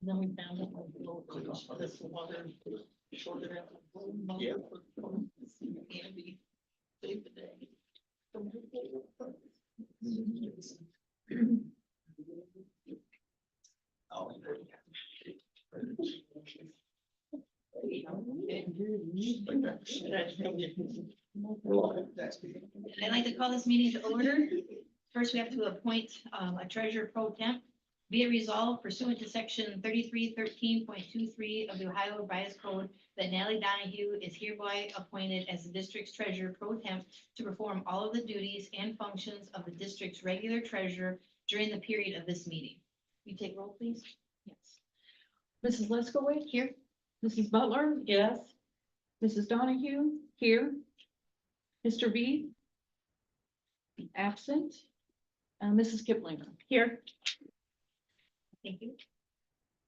Then we found out like this water shorted out. Yeah. And we saved the day. Oh, I'd like to call this meeting to order. First, we have to appoint a treasurer pro temp. Be it resolved pursuant to section 3313.23 of the Ohio Revised Code that Natalie Donahue is hereby appointed as the district's treasurer pro temp to perform all of the duties and functions of the district's regular treasurer during the period of this meeting. You take roll, please. Yes. Mrs. Leskowitz, Here. Mrs. Butler, Yes. Mrs. Donahue, here. Mr. B. Absent. Mrs. Kiplinger, here. Thank you.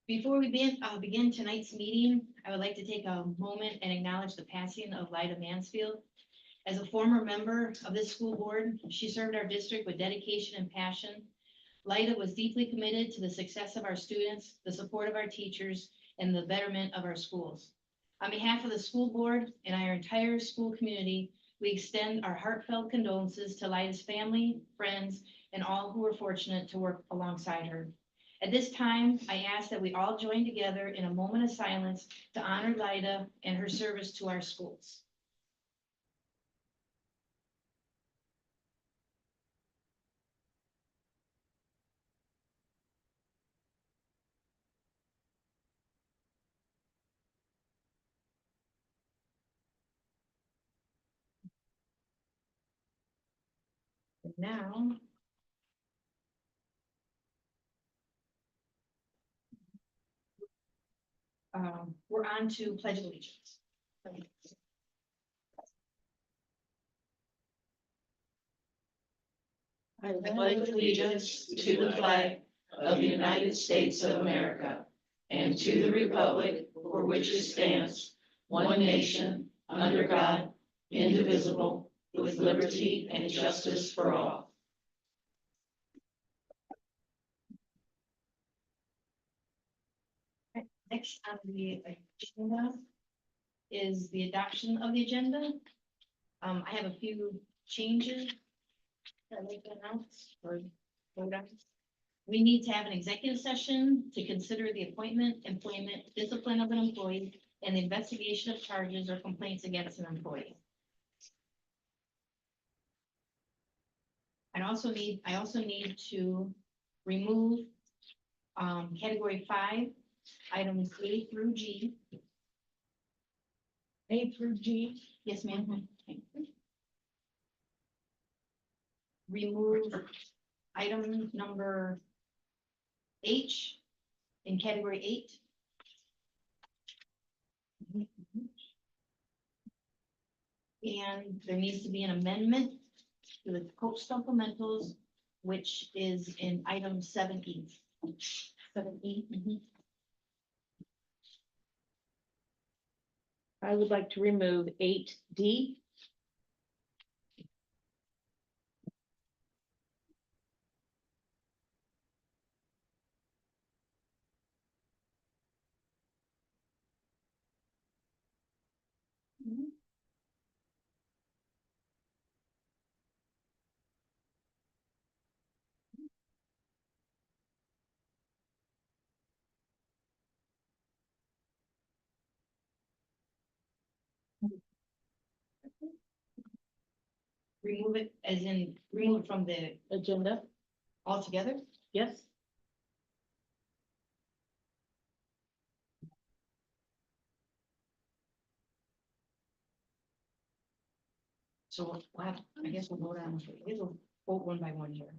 Before we begin tonight's meeting, I would like to take a moment and acknowledge the passing of Lyda Mansfield. As a former member of this school board, she served our district with dedication and passion. Lyda was deeply committed to the success of our students, the support of our teachers, and the betterment of our schools. On behalf of the school board and our entire school community, we extend our heartfelt condolences to Lyda's family, friends, and all who were fortunate to work alongside her. At this time, I ask that we all join together in a moment of silence to honor Lyda and her service to our schools. And now, we're on to Pledge of Allegiance. I pledge allegiance to the flag of the United States of America and to the republic for which it stands, one nation, under God, indivisible, with liberty and justice for all. Next on the agenda is the adoption of the agenda. I have a few changes that I'd like to announce or vote on. We need to have an executive session to consider the appointment, employment, discipline of an employee, and the investigation of charges or complaints against an employee. I also need to remove category 5, items A through G. A through G. Yes, ma'am. Remove item number H in category 8. And there needs to be an amendment to the coach supplementals, which is in item 7E. 7E. I would like to remove 8D. Remove it as in remove it from the Agenda, altogether. yes. So wow, I guess we'll vote on, we'll vote one by one here.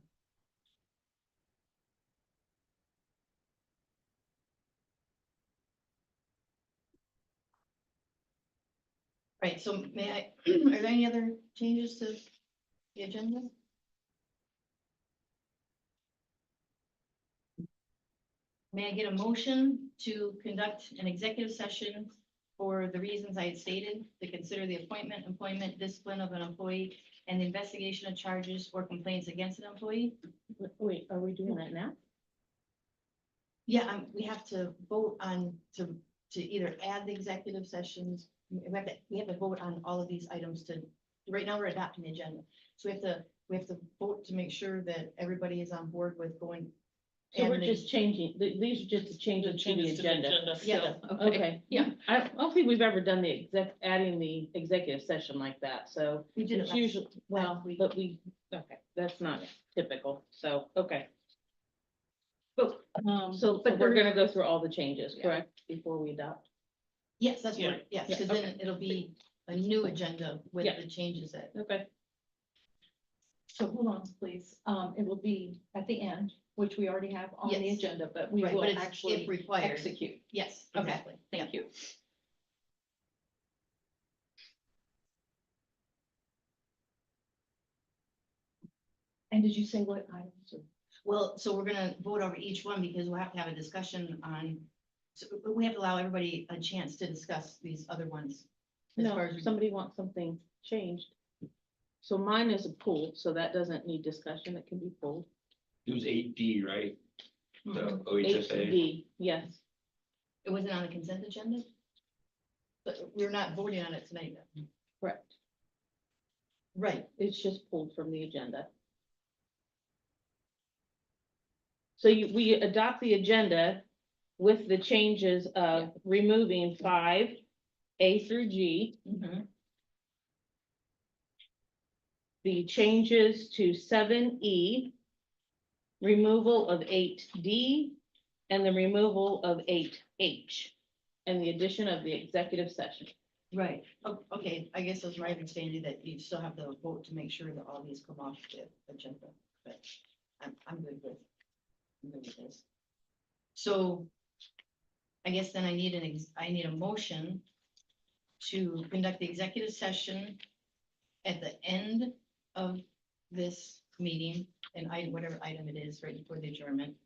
Right, so may I, are there any other changes to the agenda? May I get a motion to conduct an executive session for the reasons I had stated, to consider the appointment, employment, discipline of an employee, and the investigation of charges or complaints against an employee? Wait, are we doing that now? Yeah, we have to vote on to either add the executive sessions. We have to vote on all of these items right now we're adopting the agenda. So we have to vote to make sure that everybody is on board with going. So we're adding just changing, these are just changes to the agenda. Yeah, Okay, yeah, I don't think we've ever done the adding the executive session like that, so we did it it's last. usually, well, week. but okay, that's not typical, so, okay. But, So but we're gonna go through all the changes, Yeah. correct, before we adopt? yes, that's right, yes, Yeah, because then it'll be a new agenda with Yeah. the changes that. Okay. So hold on, please. It will be at the end, which we already have on the Yes. agenda, but we Right, will but it's if actually required. execute. Yes, Okay. exactly. Thank you. And did you say what items? Well, so we're gonna vote over each one because we'll have to have a discussion on, so we have to allow everybody a chance to discuss these other ones. As No, far as, somebody wants something changed. So mine is a pool, so that doesn't need discussion, it can be pulled. It was 8D, right? Mhm. The OHSA. 8D, yes, It wasn't on the consent agenda? But we're not voting on it tonight. correct, Right, it's just pulled from the agenda. So we adopt the agenda with the changes of removing 5A through G, mhm, the changes to 7E, removal of 8D, and the removal of 8H, and the addition of the executive session. right. Okay, I guess it's right understanding that you still have to vote to make sure that all these come off the agenda, but I'm good with. I'm good with this. So I guess then I need I need a motion to conduct the executive session at the end of this meeting, and whatever item it is, right before the adjournment.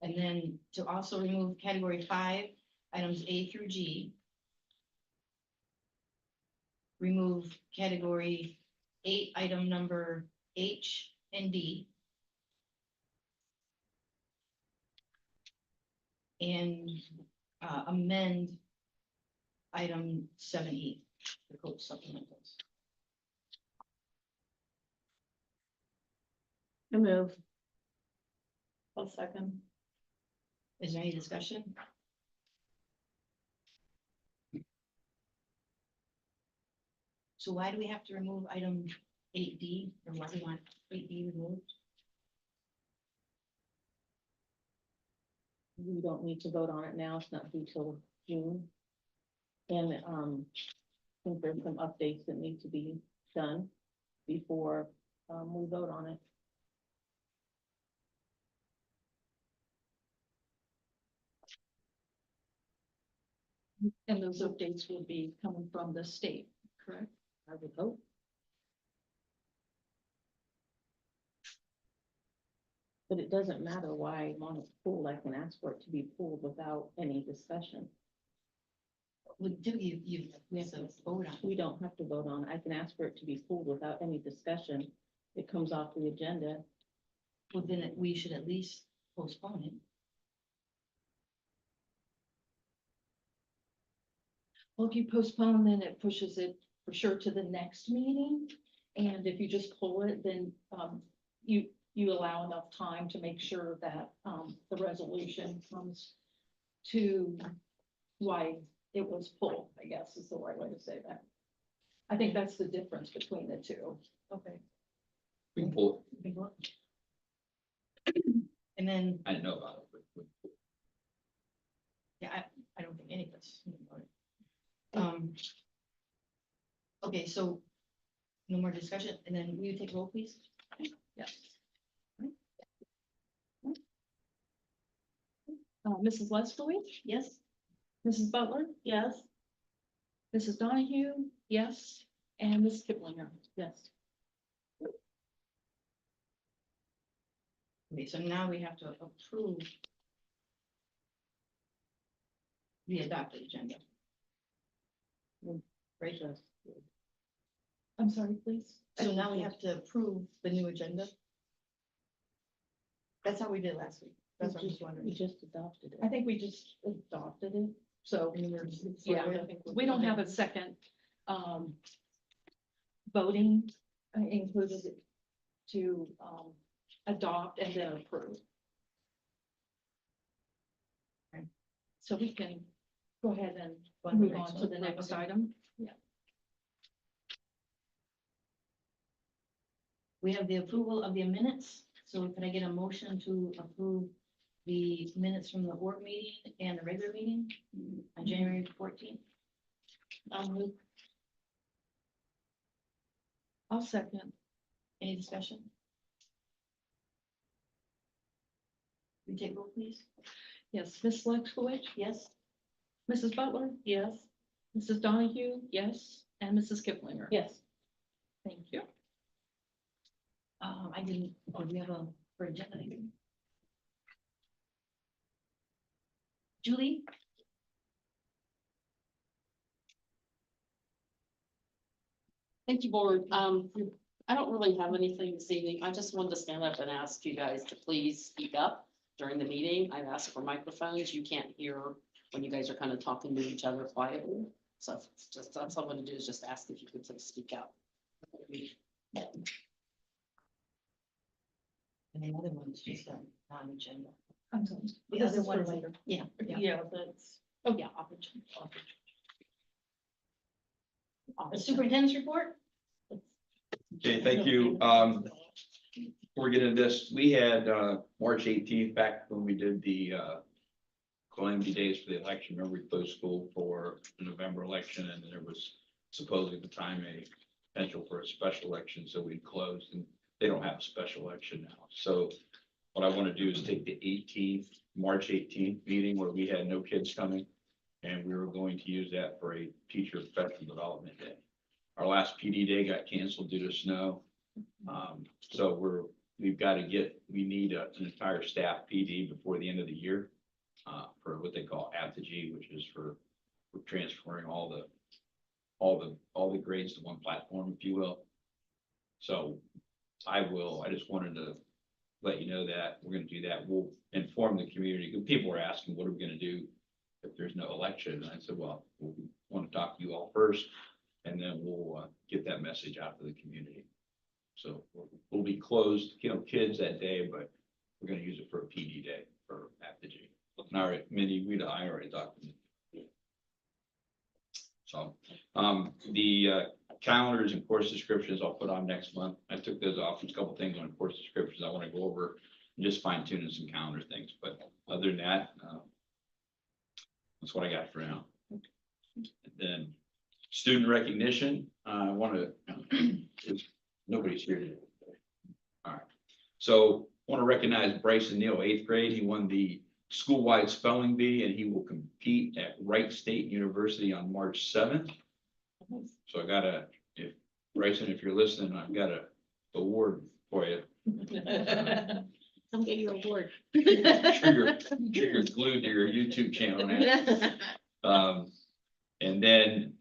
And then to also remove category 5, items A through G. Remove category 8, item number H and D. And amend item 7E, the coach supplementals. I move. I'll second. Is there any discussion? So why do we have to remove item 8D, or why do we want 8D removed? We don't need to vote on it now, it's not due till June. And, I think there's some updates that need to be done before, we vote on it. And those updates will be coming from the state, correct? I would hope. But it doesn't matter why I want it pulled, I can ask for it to be pulled without any discussion. We have to vote on it. We don't have to vote on it, I can ask for it to be pulled without any discussion. It comes off the agenda. Well, then we should at least postpone it. Well, if you postpone, then it pushes it for sure to the next meeting. And if you just pull it, then you allow enough time to make sure that the resolution comes to why it was pulled, I guess is the right way to say that. I think that's the difference between the two. Okay. We can pull And then, it. I didn't know about it, but yeah, I don't think any of us knew about it. Okay, so no more discussion, and then will you take roll, please? Yes. Mrs. Leskowitz, Yes? Mrs. Butler, Yes. Mrs. Donahue, yes, and Mrs. Kiplinger. Yes. Okay, so now we have to approve the adopted agenda. Right, Yes. I'm sorry, please. so now we have to approve the new agenda. That's how we did last week. That's what I'm just We wondering. just adopted it. I think we just adopted it, so, yeah, Yeah. we don't have a second, voting included to, adopt and then approve. Okay. So we can go ahead and Go on to the move next on to one. the next Okay. item. Yeah. We have the approval of the minutes, so can I get a motion to approve the minutes from the board meeting and the regular meeting on January 14th? I'll second. Any discussion? We take roll, please. Yes, Ms. Lexowicz, Yes? Mrs. Butler? Yes. Mrs. Donahue? Yes. And Mrs. Kiplinger? Yes. Thank you. I didn't, do we have a, for agenda item? Julie? Thank you, board. I don't really have anything this evening. I just wanted to stand up and ask you guys to please speak up during the meeting. I've asked for microphones. You can't hear when you guys are kind of talking to each other quietly. So just, that's all I'm gonna do is just ask if you could please speak up. And the other one is just non-agenda. I'm sorry. The This other is one for is- later. Yeah. Yeah, that's, oh, yeah, opportunity. The superintendent's report? Okay, thank you. Before we get into this, we had, March 18th, back when we did the, calamity days for the election. Remember, we closed school for the November election, and there was supposedly at the time a potential for a special election, so we closed, and they don't have a special election now. So what I want to do is take the 18th, March 18th meeting where we had no kids coming, and we were going to use that for a teacher professional development day. Our last PD day got canceled due to snow. So we've got to we need an entire staff PD before the end of the year. For what they call aptitude, which is for transferring all the grades to one platform, if you will. So I just wanted to let you know that we're gonna do that. We'll inform the community, because people were asking, what are we gonna do if there's no election? And I said, well, we want to talk to you all first, and then we'll get that message out to the community. So we'll be closed, kids that day, but we're gonna use it for a PD day for aptitude. And all right, Mindy, I already talked to you. So, the calendars and course descriptions I'll put on next month. I took those off. There's a couple things on course descriptions I want to go over and just fine tuning some calendar things. But other than that, that's what I got for now. And then student recognition, I want to, nobody's here today. All right. So I want to recognize Bryson Neal, 8th grade. He won the school-wide spelling bee, and he will compete at Wright State University on March 7th. So I got if Bryson, if you're listening, I've got a award for you. Come get your award. You're glued to your YouTube channel now. And then,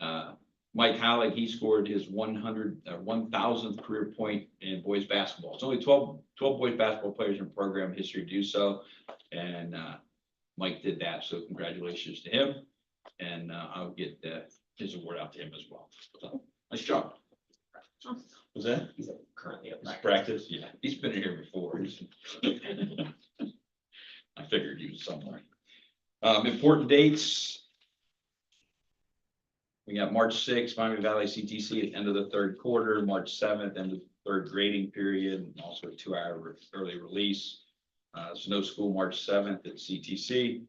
Mike Halleck, he scored his 1000th career point in boys basketball. It's only 12 boys basketball players in program history to do so. And, Mike did that. So congratulations to him. And, I'll get his award out to him as well. So, nice job. Was that? He's currently at His practice? Yeah, he's been in here before. I figured he was somewhere. Important dates. We got March 6th, Miami Valley CTC at the end of the third quarter, March 7th, end of the third grading period, and also a 2-hour early release. Snow school March 7th at CTC,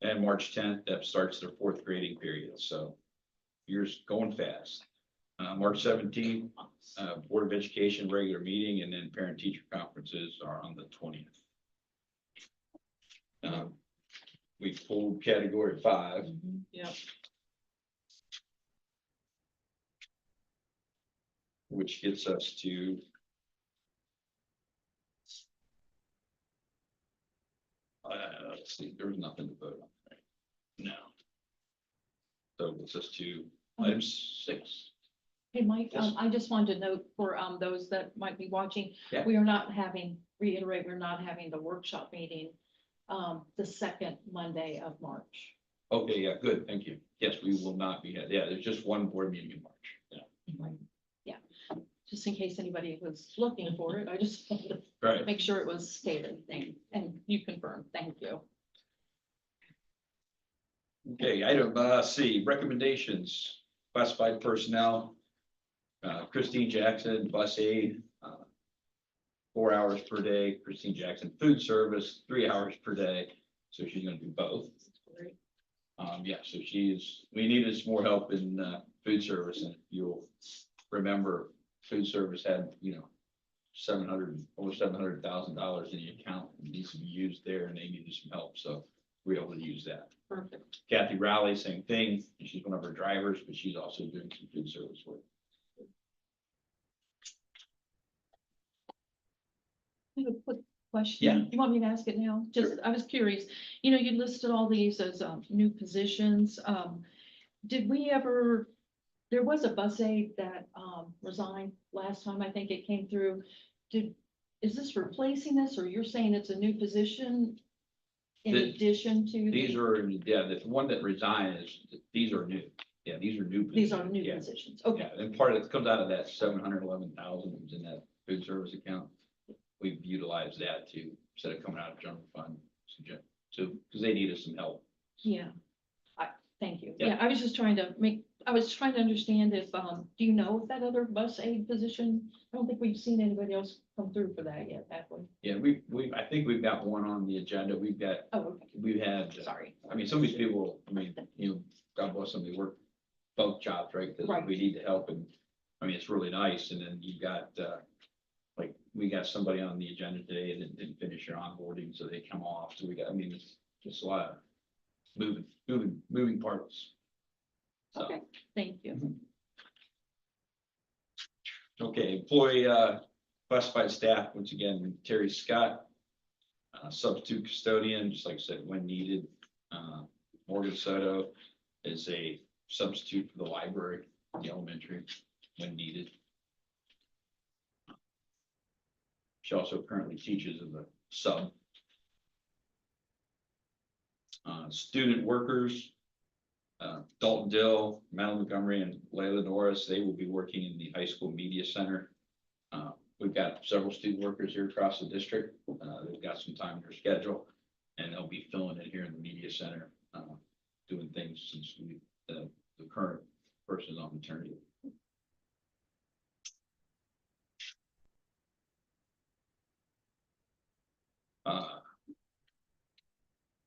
and March 10th, that starts their fourth grading period. So year's going fast. March 17th, Board of Education regular meeting, and then parent teacher conferences are on the 20th. We pulled category 5. Yeah. Which gets us to let's see, there was nothing to vote on, right? No. So it gets us to item 6. Hey, Mike, Yes. I just wanted to note for, those that might be watching, Yeah. we are not having, reiterate, we're not having the workshop meeting, the second Monday of March. Okay, yeah, good, thank you. Yes, we will not be, yeah, there's just one board meeting in March. Yeah, Yeah, just in case anybody was looking for it, I just wanted to right. make sure it was stated, and you confirmed, thank you. Okay, item C, recommendations, classified personnel. Christine Jackson, bus aide, 4 hours per day. Christine Jackson, food service, 3 hours per day. So she's gonna do both. Yeah, so we needed some more help in food service, and if you'll remember, food service had, over $700,000 in the account, that needs to be used there, and they needed some help, so we're able to use that. Perfect. Kathy Rowley, same thing, she's one of our drivers, but she's also doing some food service work. I have a quick question. Yeah. You want me to ask it now? Just, I was curious, you listed all these as, new positions. Did we ever, there was a bus aide that, resigned last time, I think it came through. Is this replacing this, or you're saying it's a new position in addition to? These are, the one that resigned these are new. Yeah, these are new. These are new Yeah. positions. Okay, Yeah, and part of it comes out of that 711,000 that was in that food service account. We've utilized that to, instead of coming out of general fund, so, because they needed some help. yeah. Thank you. Yeah. Yeah, I was just trying to understand if, do you know if that other bus aide position? I don't think we've seen anybody else come through for that yet, have we? Yeah, I think we've got one on the agenda. Oh, okay, We've had, sorry. I mean, some of these people, God bless them, they work both jobs, right? Because Right. we need the help, and, I mean, it's really nice, and then you've got, like, we got somebody on the agenda today and didn't finish their onboarding, so they come off, so it's just a lot of moving parts. So, Okay, thank you. okay, employee, classified staff, once again, Terry Scott, substitute custodian, just like I said, when needed. Morgan Soto is a substitute for the library, the elementary, when needed. She also currently teaches as a sub. Student workers, Dalton Dill, Madeline Montgomery, and Layla Norris, they will be working in the high school media center. We've got several student workers here across the district. They've got some time in their schedule, and they'll be filling in here in the media center, doing things since the current person is on maternity.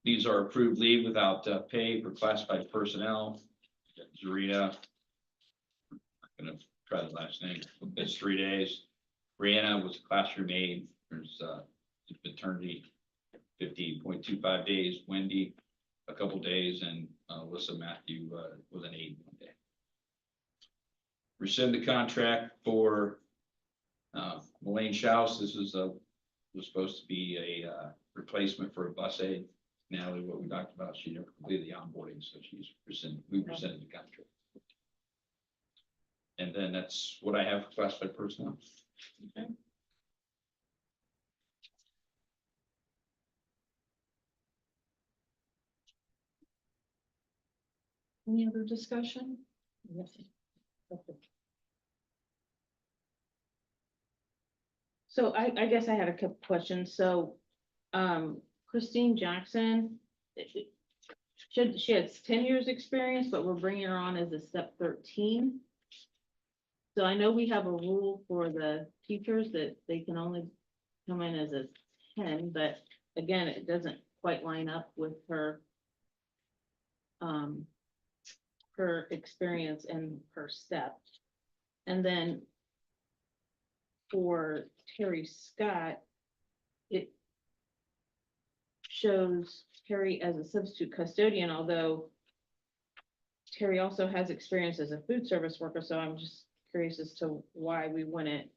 These are approved leave without pay for classified personnel. Zarina, I'm gonna try the last name, it's 3 days. Brianna was a classroom aide, there's maternity, 15.25 days. Wendy, a couple days, and Alyssa Matthew was an aide 1 day. Rescind the contract for Elaine Schaus. This was supposed to be a replacement for a bus aide. Natalie, what we talked about, she never completed the onboarding, so we rescinded the contract. And then that's what I have for classified personnel. Okay. Any other discussion? Yes. Okay. So I guess I had a couple questions. So, Christine Jackson, she has 10 years experience, but we're bringing her on as a step 13. So I know we have a rule for the teachers that they can only come in as a 10, but again, it doesn't quite line up with her experience and her step. And then for Terry Scott, it shows Terry as a substitute custodian, although Terry also has experience as a food service worker, so I'm just curious as to why we wouldn't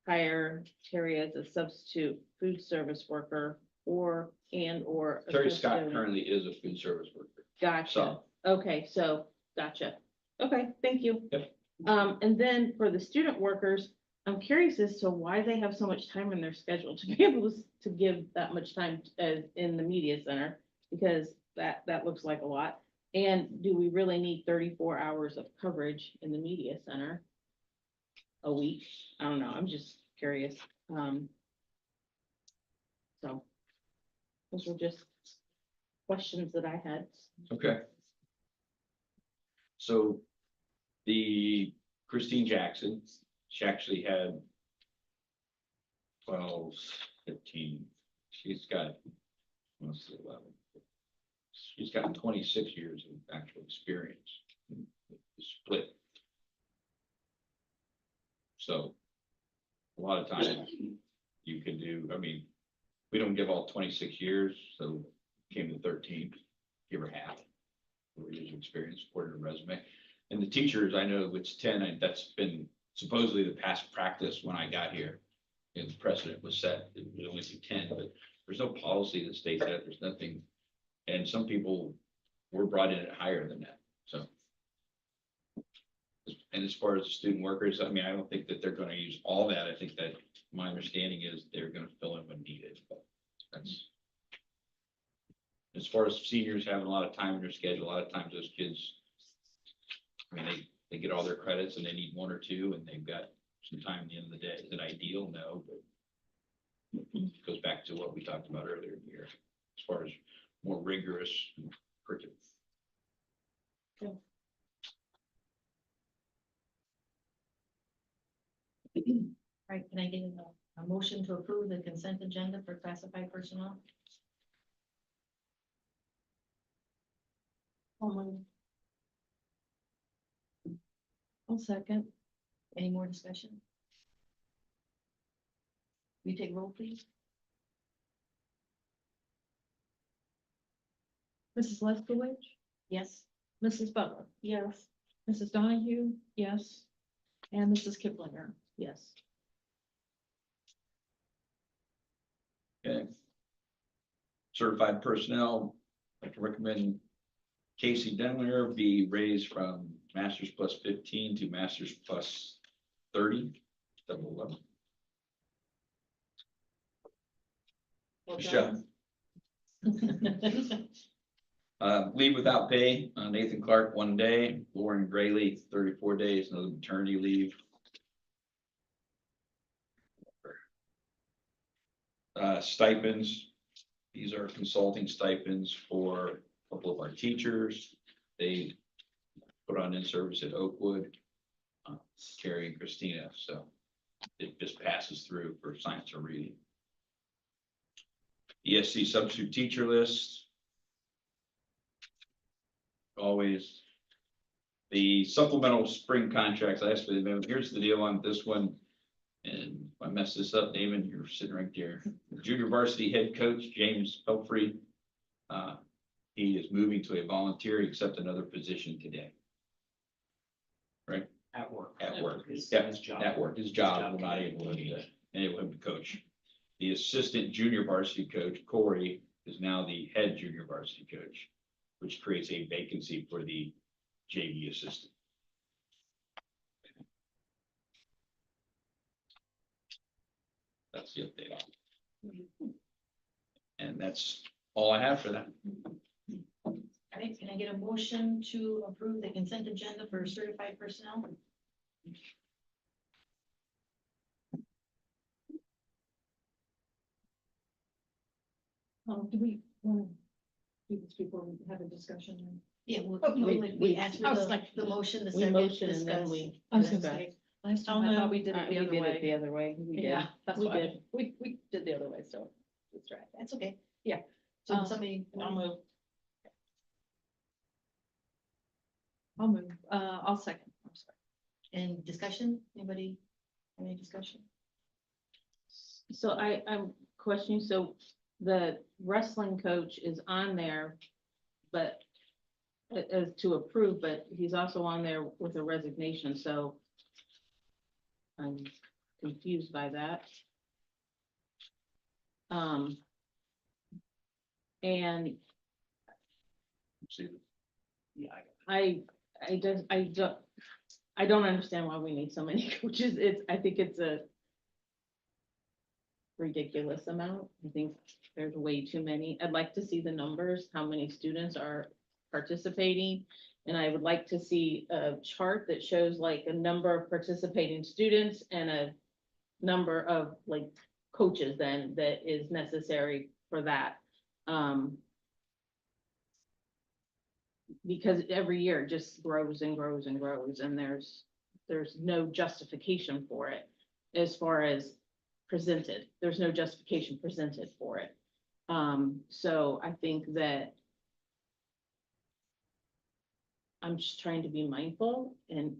hire Terry as a substitute food service worker or a Terry Scott custodian. currently is a food service worker. Gotcha. So, Okay, so, gotcha. Okay, thank you. And then for the student workers, I'm curious as to why they have so much time in their schedule to be able to give that much time in the media center, because that looks like a lot. And do we really need 34 hours of coverage in the media center a week? I don't know. I'm just curious. So those were just questions that I had. Okay. So the Christine Jackson, she actually had 12, 15, she's got, what's the 11? She's got 26 years of actual experience, split. So a lot of times you can do, I mean, we don't give all 26 years, so came to 13, give her half. 4 years of experience, according to resume. And the teachers, I know it's 10, that's been supposedly the past practice when I got here. And the precedent was set, it would only be 10, but there's no policy that states that, there's nothing. And some people were brought in at higher than that, so. And as far as the student workers, I mean, I don't think that they're gonna use all that, I think that my understanding is they're gonna fill in when needed, but that's. As far as seniors having a lot of time in their schedule, a lot of times those kids, I mean, they get all their credits and they need one or two and they've got some time at the end of the day. Is it ideal? No, but it goes back to what we talked about earlier in the year, as far as more rigorous curriculum. Right, can I get a motion to approve the consent agenda for classified personnel? I'll second. Any more discussion? Will you take roll, please? Mrs. Leskowitz, Yes. Mrs. Butler. Yes. Mrs. Donahue, yes. And Mrs. Kiplinger, yes. Okay. Certified personnel, I can recommend Casey Denler be raised from masters plus 15 to masters plus 30, double 11. Michelle. Leave without pay, Nathan Clark, 1 day, Lauren Grayley, 34 days, another maternity leave. Stipends, these are consulting stipends for a couple of our teachers. They put on in service at Oakwood, Carrie and Christina, so it just passes through for science or reading. ESC substitute teacher list. Always. The supplemental spring contracts, I asked for them, here's the deal on this one. And if I mess this up, Damon, you're sitting right there. Junior varsity head coach, James Pelfrey. He is moving to a volunteer, except another position today. Right? At work. At work. His Yeah, job. At work, his job, will not enable him to coach. The assistant junior varsity coach, Corey, is now the head junior varsity coach, which creates a vacancy for the JV assistant. That's the update. And that's all I have for that. All right, can I get a motion to approve the consent agenda for certified personnel? Do we want to do this before we have a discussion? Yeah, Okay. we asked for I was like, the motion, the We second, motion and then discuss. we. I was gonna discuss. say, last time I thought we did it the We other did it the way. other way. We did. Yeah, that's We why, did. we did the other way, so. That's right. That's okay. Yeah. So somebody, I'll move. I'll second, I'm sorry. and discussion, anybody, have any discussion? So I'm questioning, so the wrestling coach is on there, but as to approve, but he's also on there with a resignation, so I'm confused by that. And See, Yeah, I don't, I don't understand why we need so many coaches. I think it's a ridiculous amount. I think there's way too many. I'd like to see the numbers, how many students are participating. And I would like to see a chart that shows like a number of participating students and a number of like coaches then that is necessary for that. Because every year it just grows and grows and grows, and there's no justification for it as far as presented. There's no justification presented for it. So I think that I'm just trying to be mindful, and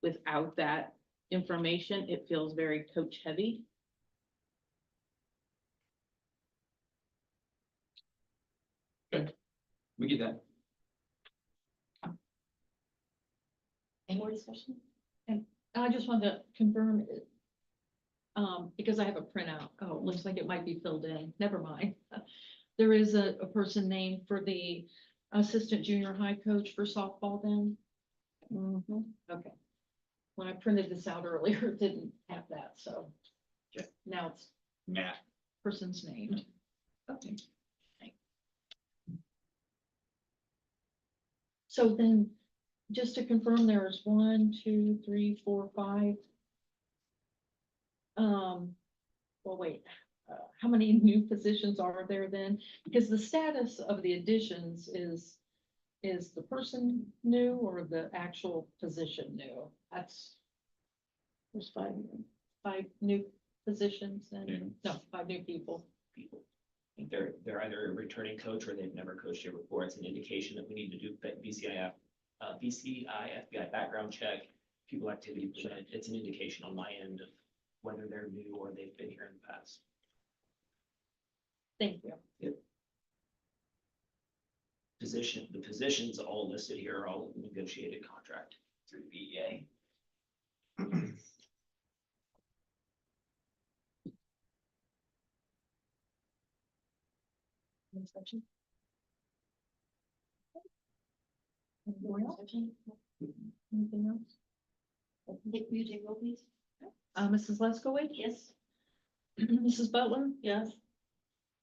without that information, it feels very coach heavy. We get that. Any more discussion? I just wanted to confirm, because I have a printout. Oh, it looks like it might be filled in. Never mind. There is a person named for the assistant junior high coach for softball then? Okay. When I printed this out earlier, it didn't have that, so. Okay. Now it's Matt. person's named. Okay. So then, just to confirm, there's 1, 2, 3, 4, 5. Well, wait, how many new positions are there then? Because the status of the additions is the person new or the actual position new? That's. There's 5 new positions Yeah. and, no, 5 new people. People. I think they're either a returning coach or they've never coached here before. It's an indication that we need to do BCI background check, people activity percent. It's an indication on my end of whether they're new or they've been here in the past. Thank you. The positions all listed here are all negotiated contract through the BEA. Discussion? Anyone else? Anything else? Will you take roll, please? Mrs. Leskowitz? Yes. Mrs. Butler? Yes.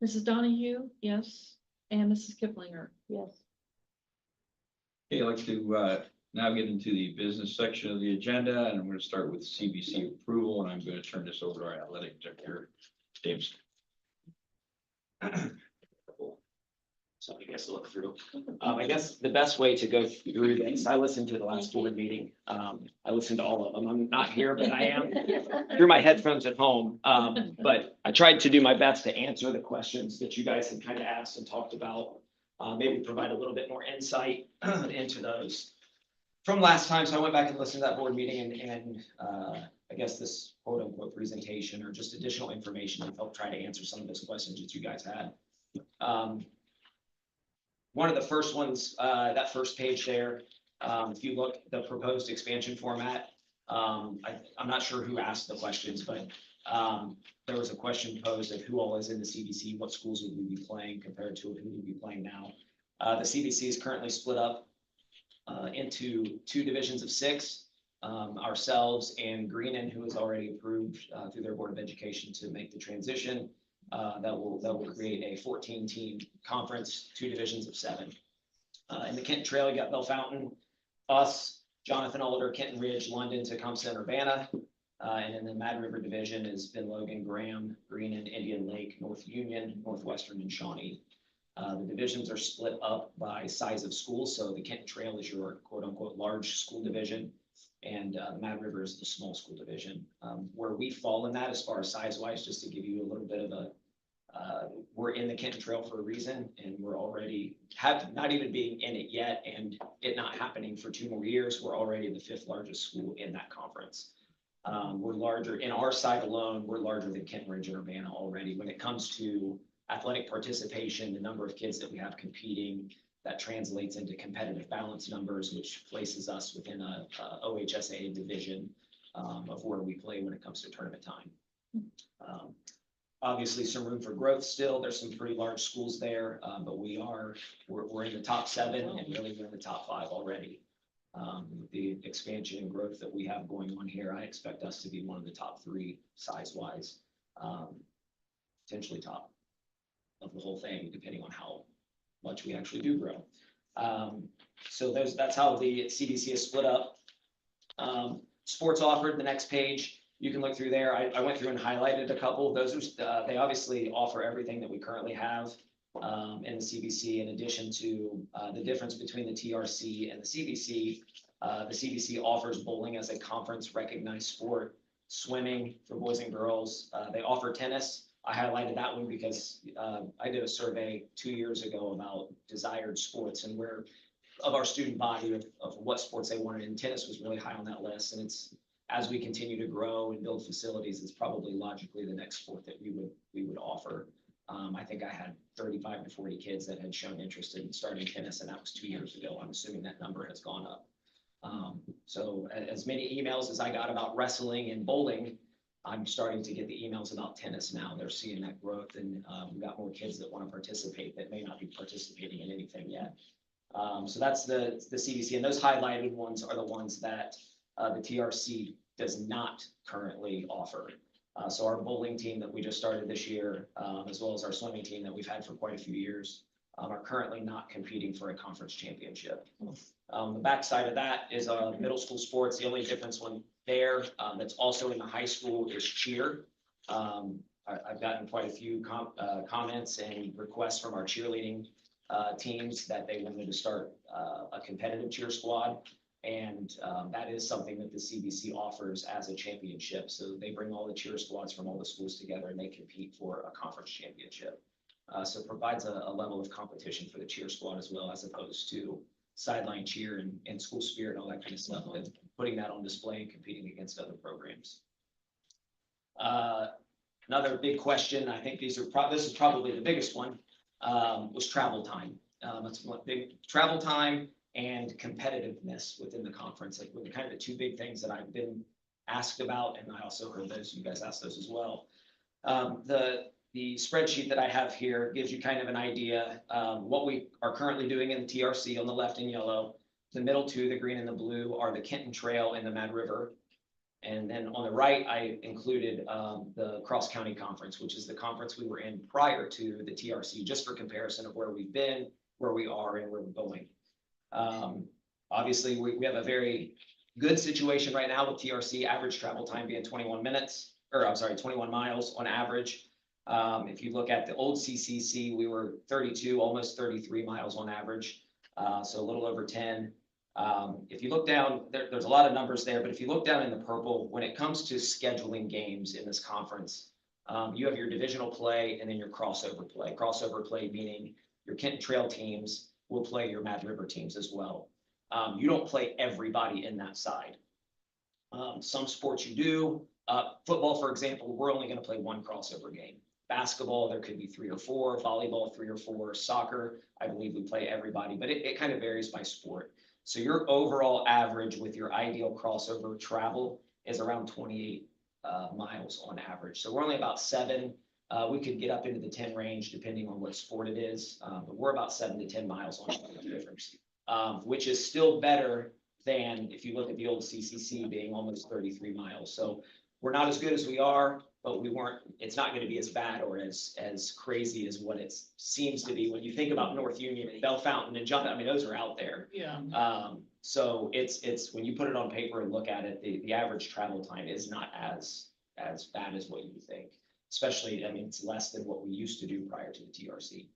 Mrs. Donahue? Yes. And Mrs. Kiplinger? Yes. Okay, I'd like to now get into the business section of the agenda, and I'm going to start with CBC approval, and I'm going to turn this over to our athletic director, James. So I guess look through. I guess the best way to go through this, I listened to the last board meeting. I listened to all of them. I'm not here, but I am through my headphones at home. But I tried to do my best to answer the questions that you guys had kind of asked and talked about. Maybe provide a little bit more insight into those from last time. So I went back and listened to that board meeting and I guess this quote unquote presentation or just additional information to help try to answer some of those questions that you guys had. One of the first ones, that first page there, if you look at the proposed expansion format, I'm not sure who asked the questions, but there was a question posed of who all is in the CBC, what schools would we be playing compared to who would be playing now. The CBC is currently split up into 2 divisions of 6, ourselves and Greenon, who is already approved through their Board of Education to make the transition. That will create a 14-team conference, 2 divisions of 7. In the Kenton Trail, you got Bell Fountain, us, Jonathan Older, Kenton Ridge, London, Tecumseh, and Urbana. And in the Mad River division has been Logan, Graham, Greenon, Indian Lake, North Union, Northwestern, and Shawnee. The divisions are split up by size of schools. So the Kenton Trail is your quote unquote large school division. And Mad River is the small school division. Where we fall in that as far as size wise, just to give you a little bit of a, we're in the Kenton Trail for a reason, and we're already not even being in it yet and it not happening for 2 more years. We're already the 5th largest school in that conference. We're larger in our side alone. We're larger than Kenton Ridge and Urbana already. When it comes to athletic participation, the number of kids that we have competing, that translates into competitive balance numbers, which places us within a OHSA division of where we play when it comes to tournament time. Obviously, some room for growth still. There's some pretty large schools there, but we're in the top 7 and really we're in the top 5 already. With the expansion and growth that we have going on here, I expect us to be one of the top three size-wise, potentially top of the whole thing, depending on how much we actually do grow. So that's how the CBC is split up. Sports offered, the next page, you can look through there. I went through and highlighted a couple. Those are, they obviously offer everything that we currently have in the CBC, in addition to the difference between the TRC and the CBC. The CBC offers bowling as a conference recognized sport, swimming for boys and girls. They offer tennis. I highlighted that one because I did a survey 2 years ago about desired sports and where of our student body of what sports they wanted, and tennis was really high on that list. And it's, as we continue to grow and build facilities, it's probably logically the next sport that we would offer. I think I had 35 to 40 kids that had shown interest in starting tennis, and that was 2 years ago. I'm assuming that number has gone up. So as many emails as I got about wrestling and bowling, I'm starting to get the emails about tennis now. They're seeing that growth, and we've got more kids that want to participate that may not be participating in anything yet. So that's the CBC, and those highlighted ones are the ones that the TRC does not currently offer. So our bowling team that we just started this year, as well as our swimming team that we've had for quite a few years, are currently not competing for a conference championship. The backside of that is middle school sports. The only difference one there that's also in the high school is cheer. I've gotten quite a few comments and requests from our cheerleading teams that they wanted to start a competitive cheer squad. And that is something that the CBC offers as a championship. So they bring all the cheer squads from all the schools together and they compete for a conference championship. So it provides a level of competition for the cheer squad as well, as opposed to sideline cheer and school spirit and all that kind of stuff, and putting that on display and competing against other programs. Another big question, I think this is probably the biggest one, was travel time. That's one big travel time and competitiveness within the conference. Like, were kind of the two big things that I've been asked about, and I also heard those, you guys asked those as well. The spreadsheet that I have here gives you kind of an idea what we are currently doing in the TRC on the left in yellow. The middle two, the green and the blue, are the Kenton Trail and the Mad River. And then on the right, I included the Cross County Conference, which is the conference we were in prior to the TRC, just for comparison of where we've been, where we are, and where we're going. Obviously, we have a very good situation right now with TRC, average travel time being 21 miles on average. If you look at the old CCC, we were 32, almost 33 miles on average, so a little over 10. If you look down, there's a lot of numbers there, but if you look down in the purple, when it comes to scheduling games in this conference, you have your divisional play and then your crossover play. Crossover play meaning your Kenton Trail teams will play your Mad River teams as well. You don't play everybody in that side. Some sports you do. Football, for example, we're only going to play one crossover game. Basketball, there could be 3 or 4. Volleyball, 3 or 4. Soccer, I believe we play everybody, but it kind of varies by sport. So your overall average with your ideal crossover travel is around 28 miles on average. So we're only about 7. We could get up into the 10 range depending on what sport it is, but we're about 7 to 10 miles on the difference, which is still better than if you look at the old CCC being almost 33 miles. So we're not as good as we are, but it's not going to be as bad or as crazy as what it seems to be when you think about North Union and Bell Fountain and Jump. I mean, those are out there. Yeah. So it's when you put it on paper and look at it, the average travel time is not as bad as what you would think. Especially, I mean, it's less than what we used to do prior to the TRC.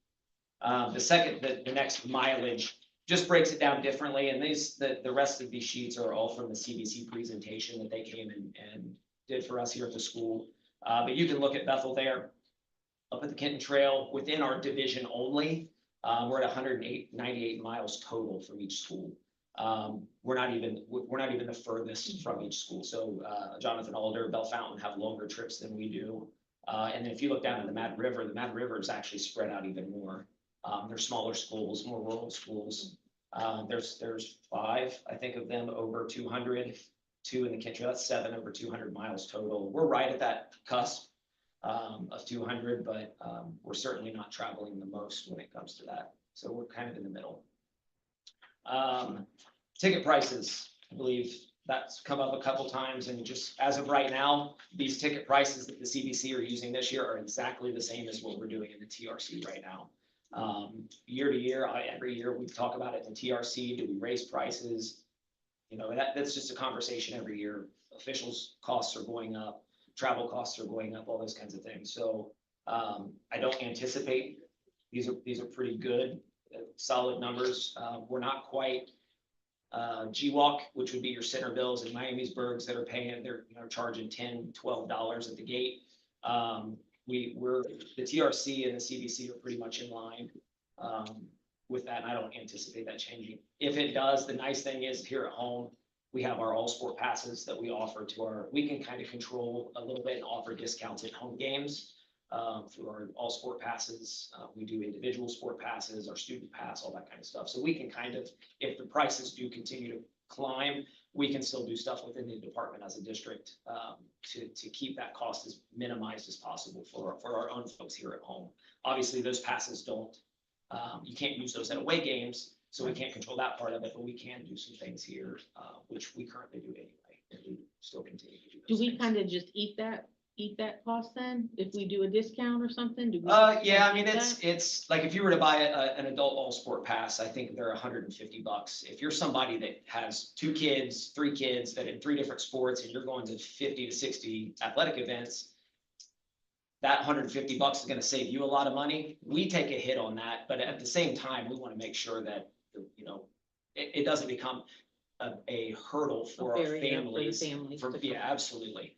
The next mileage just breaks it down differently, and the rest of these sheets are all from the CBC presentation that they came and did for us here at the school. But you can look at Bethel there, up at the Kenton Trail, within our division only. We're at 198 miles total from each school. We're not even the furthest from each school. So Jonathan Alder, Bell Fountain have longer trips than we do. And then if you look down at the Mad River is actually spread out even more. There's smaller schools, more rural schools. There's 5, I think, of them over 200. 2 in the Kenton Trail, that's 7 over 200 miles total. We're right at that cusp of 200, but we're certainly not traveling the most when it comes to that. So we're kind of in the middle. Ticket prices, I believe that's come up a couple times, and just as of right now, these ticket prices that the CBC are using this year are exactly the same as what we're doing in the TRC right now. Year to year, every year we talk about it in TRC, do we raise prices? You know, that's just a conversation every year. Officials' costs are going up, travel costs are going up, all those kinds of things. So I don't anticipate, these are pretty good, solid numbers. We're not quite GWalk, which would be your Centervilles and Miamisburgs that are paying, they're, you know, charging $10, $12 at the gate. We're, the TRC and the CBC are pretty much in line with that, and I don't anticipate that changing. If it does, the nice thing is here at home, we have our all sport passes that we offer to we can kind of control a little bit and offer discounts at home games through our all sport passes. We do individual sport passes, our student pass, all that kind of stuff. So we can kind of, if the prices do continue to climb, we can still do stuff within the department as a district to keep that cost as minimized as possible for our own folks here at home. Obviously, those passes don't, you can't use those at away games, so we can't control that part of it, but we can do some things here, which we currently do anyway, and we still continue to do Do those we things. kind of just eat that cost then? If we do a discount or something, do we? Yeah, I mean, eat it's like if you were to buy an adult all sport pass, I think they're $150. If you're somebody that has 2 kids, 3 kids that in 3 different sports, and you're going to 50 to 60 athletic events, that $150 is gonna save you a lot of money. We take a hit on that, but at the same time, we wanna make sure that, you know, it doesn't become a hurdle for our barrier for the families. families to Yeah, come. absolutely.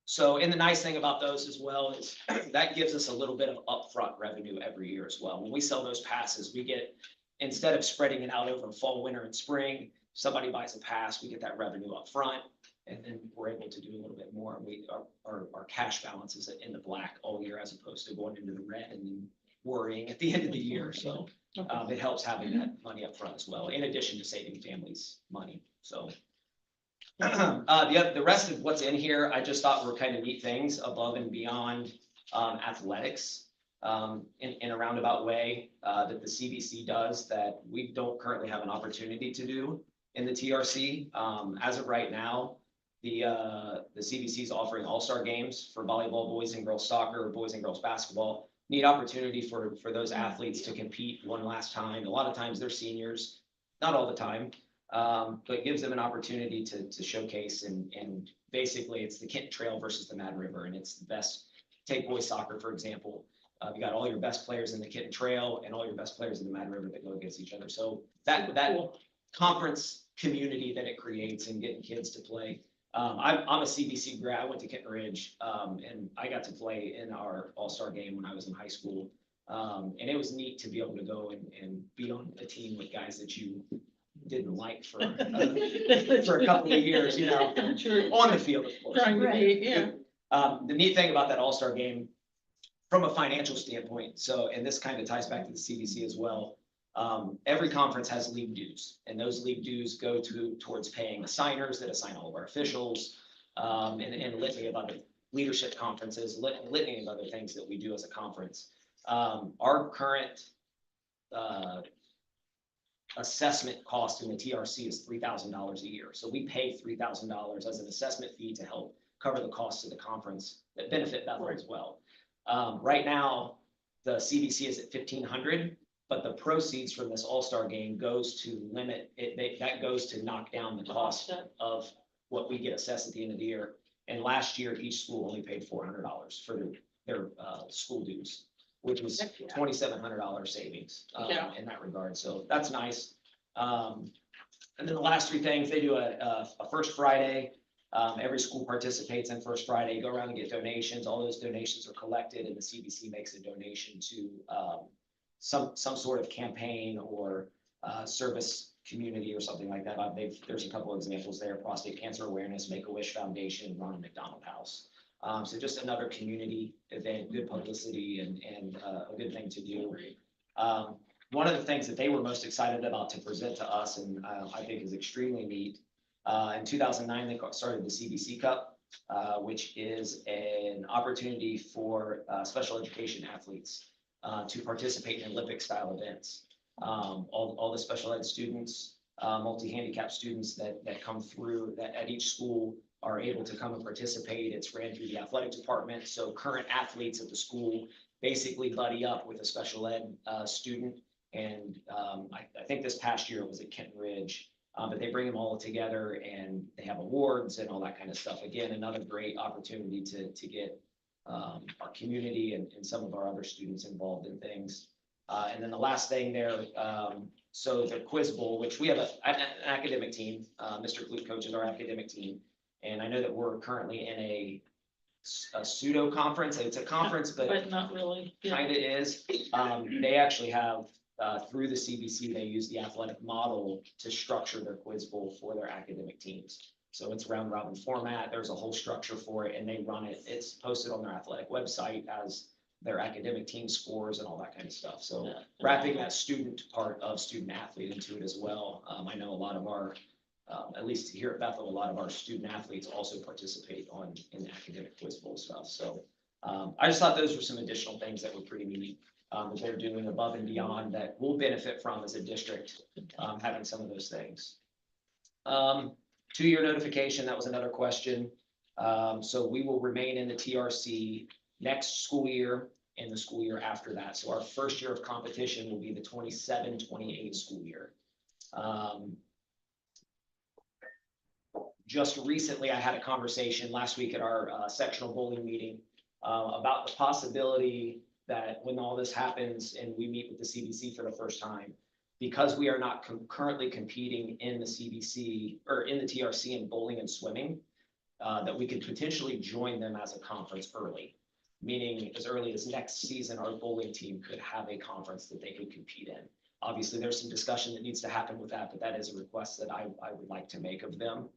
So, and the nice thing about those as well is that gives us a little bit of upfront revenue every year as well. When we sell those passes, we get, instead of spreading it out over fall, winter, and spring, somebody buys a pass, we get that revenue up front, and then we're able to do a little bit more. Our cash balance is in the black all year as opposed to going into the red and then worrying at the end of the year. So it helps having that money up front as well, in addition to saving families money. So the rest of what's in here, I just thought were kind of neat things above and beyond athletics in a roundabout way that the CBC does that we don't currently have an opportunity to do in the TRC. As of right now, the CBC is offering all-star games for volleyball, boys and girls soccer, boys and girls basketball. Neat opportunity for those athletes to compete one last time. A lot of times they're seniors, not all the time, but gives them an opportunity to showcase. And basically it's the Kent Trail versus the Mad River, and it's the best. Take boys soccer, for example. You got all your best players in the Kent Trail and all your best players in the Mad River that go against each other. So that conference community that it creates and getting kids to play. I'm a CBC grad. I went to Kenton Ridge, and I got to play in our all-star game when I was in high school. And it was neat to be able to go and be on a team with guys that you didn't like for a couple of years, you know, on the field, of course. Trying to be, yeah. The neat thing about that all-star game, from a financial standpoint, so, and this kind of ties back to the CBC as well. Every conference has league dues, and those league dues go towards paying assigners that assign all of our officials, and litany of other leadership conferences, litany of other things that we do as a conference. Our current assessment cost in the TRC is $3,000 a year. So we pay $3,000 as an assessment fee to help cover the costs of the conference that benefit Butler as well. Right now, the CBC is at $1,500. But the proceeds from this all-star game goes to limit it, that goes to knock down the cost of what we get assessed at the end of the year. And last year, each school only paid $400 for their school dues, which was $2,700 savings in that regard. So that's nice. And then the last 3 things, they do a First Friday. Every school participates in First Friday, go around and get donations. All those donations are collected, and the CBC makes a donation to some sort of campaign or service community or something like that. There's a couple of examples there: Prostate Cancer Awareness, Make-A-Wish Foundation, Ronald McDonald House. So just another community event, good publicity, and a good thing to do. One of the things that they were most excited about to present to us, and I think is extremely neat, in 2009, they started the CBC Cup, which is an opportunity for special education athletes to participate in Olympic style events. All the special ed students multi-handicap students that come through, that at each school are able to come and participate. It's ran through the athletic department, so current athletes at the school basically buddy up with a special ed student. And I think this past year it was at Kenton Ridge, but they bring them all together and they have awards and all that kind of stuff. Again, another great opportunity to get our community and some of our other students involved in things. And then the last thing there, so the Quiz Bowl, which we have an academic team, Mr. Clute coaches our academic team. And I know that we're currently in a pseudo conference. It's a conference, but not really. Yeah. kind of is. They actually have, through the CBC, they use the athletic model to structure their Quiz Bowl for their academic teams. So it's round robin format. There's a whole structure for it and they run it. It's posted on their athletic website as their academic team scores and all that kind of stuff. So Yeah. wrapping that student part of student athlete into it as well. I know a lot of our, at least here at Bethel, a lot of our student athletes also participate in the academic Quiz Bowl stuff. So I just thought those were some additional things that were pretty neat, that they're doing above and beyond that we'll benefit from as a district, having some of those things. 2-year notification, that was another question. So we will remain in the TRC next school year and the school year after that. So our first year of competition will be the 27-28 school year. Just recently, I had a conversation last week at our sectional bowling meeting about the possibility that when all this happens and we meet with the CBC for the first time, because we are not currently competing in the CBC or in the TRC in bowling and swimming, that we could potentially join them as a conference early. Meaning as early as next season, our bowling team could have a conference that they could compete in. Obviously, there's some discussion that needs to happen with that, but that is a request that I would like to make of them.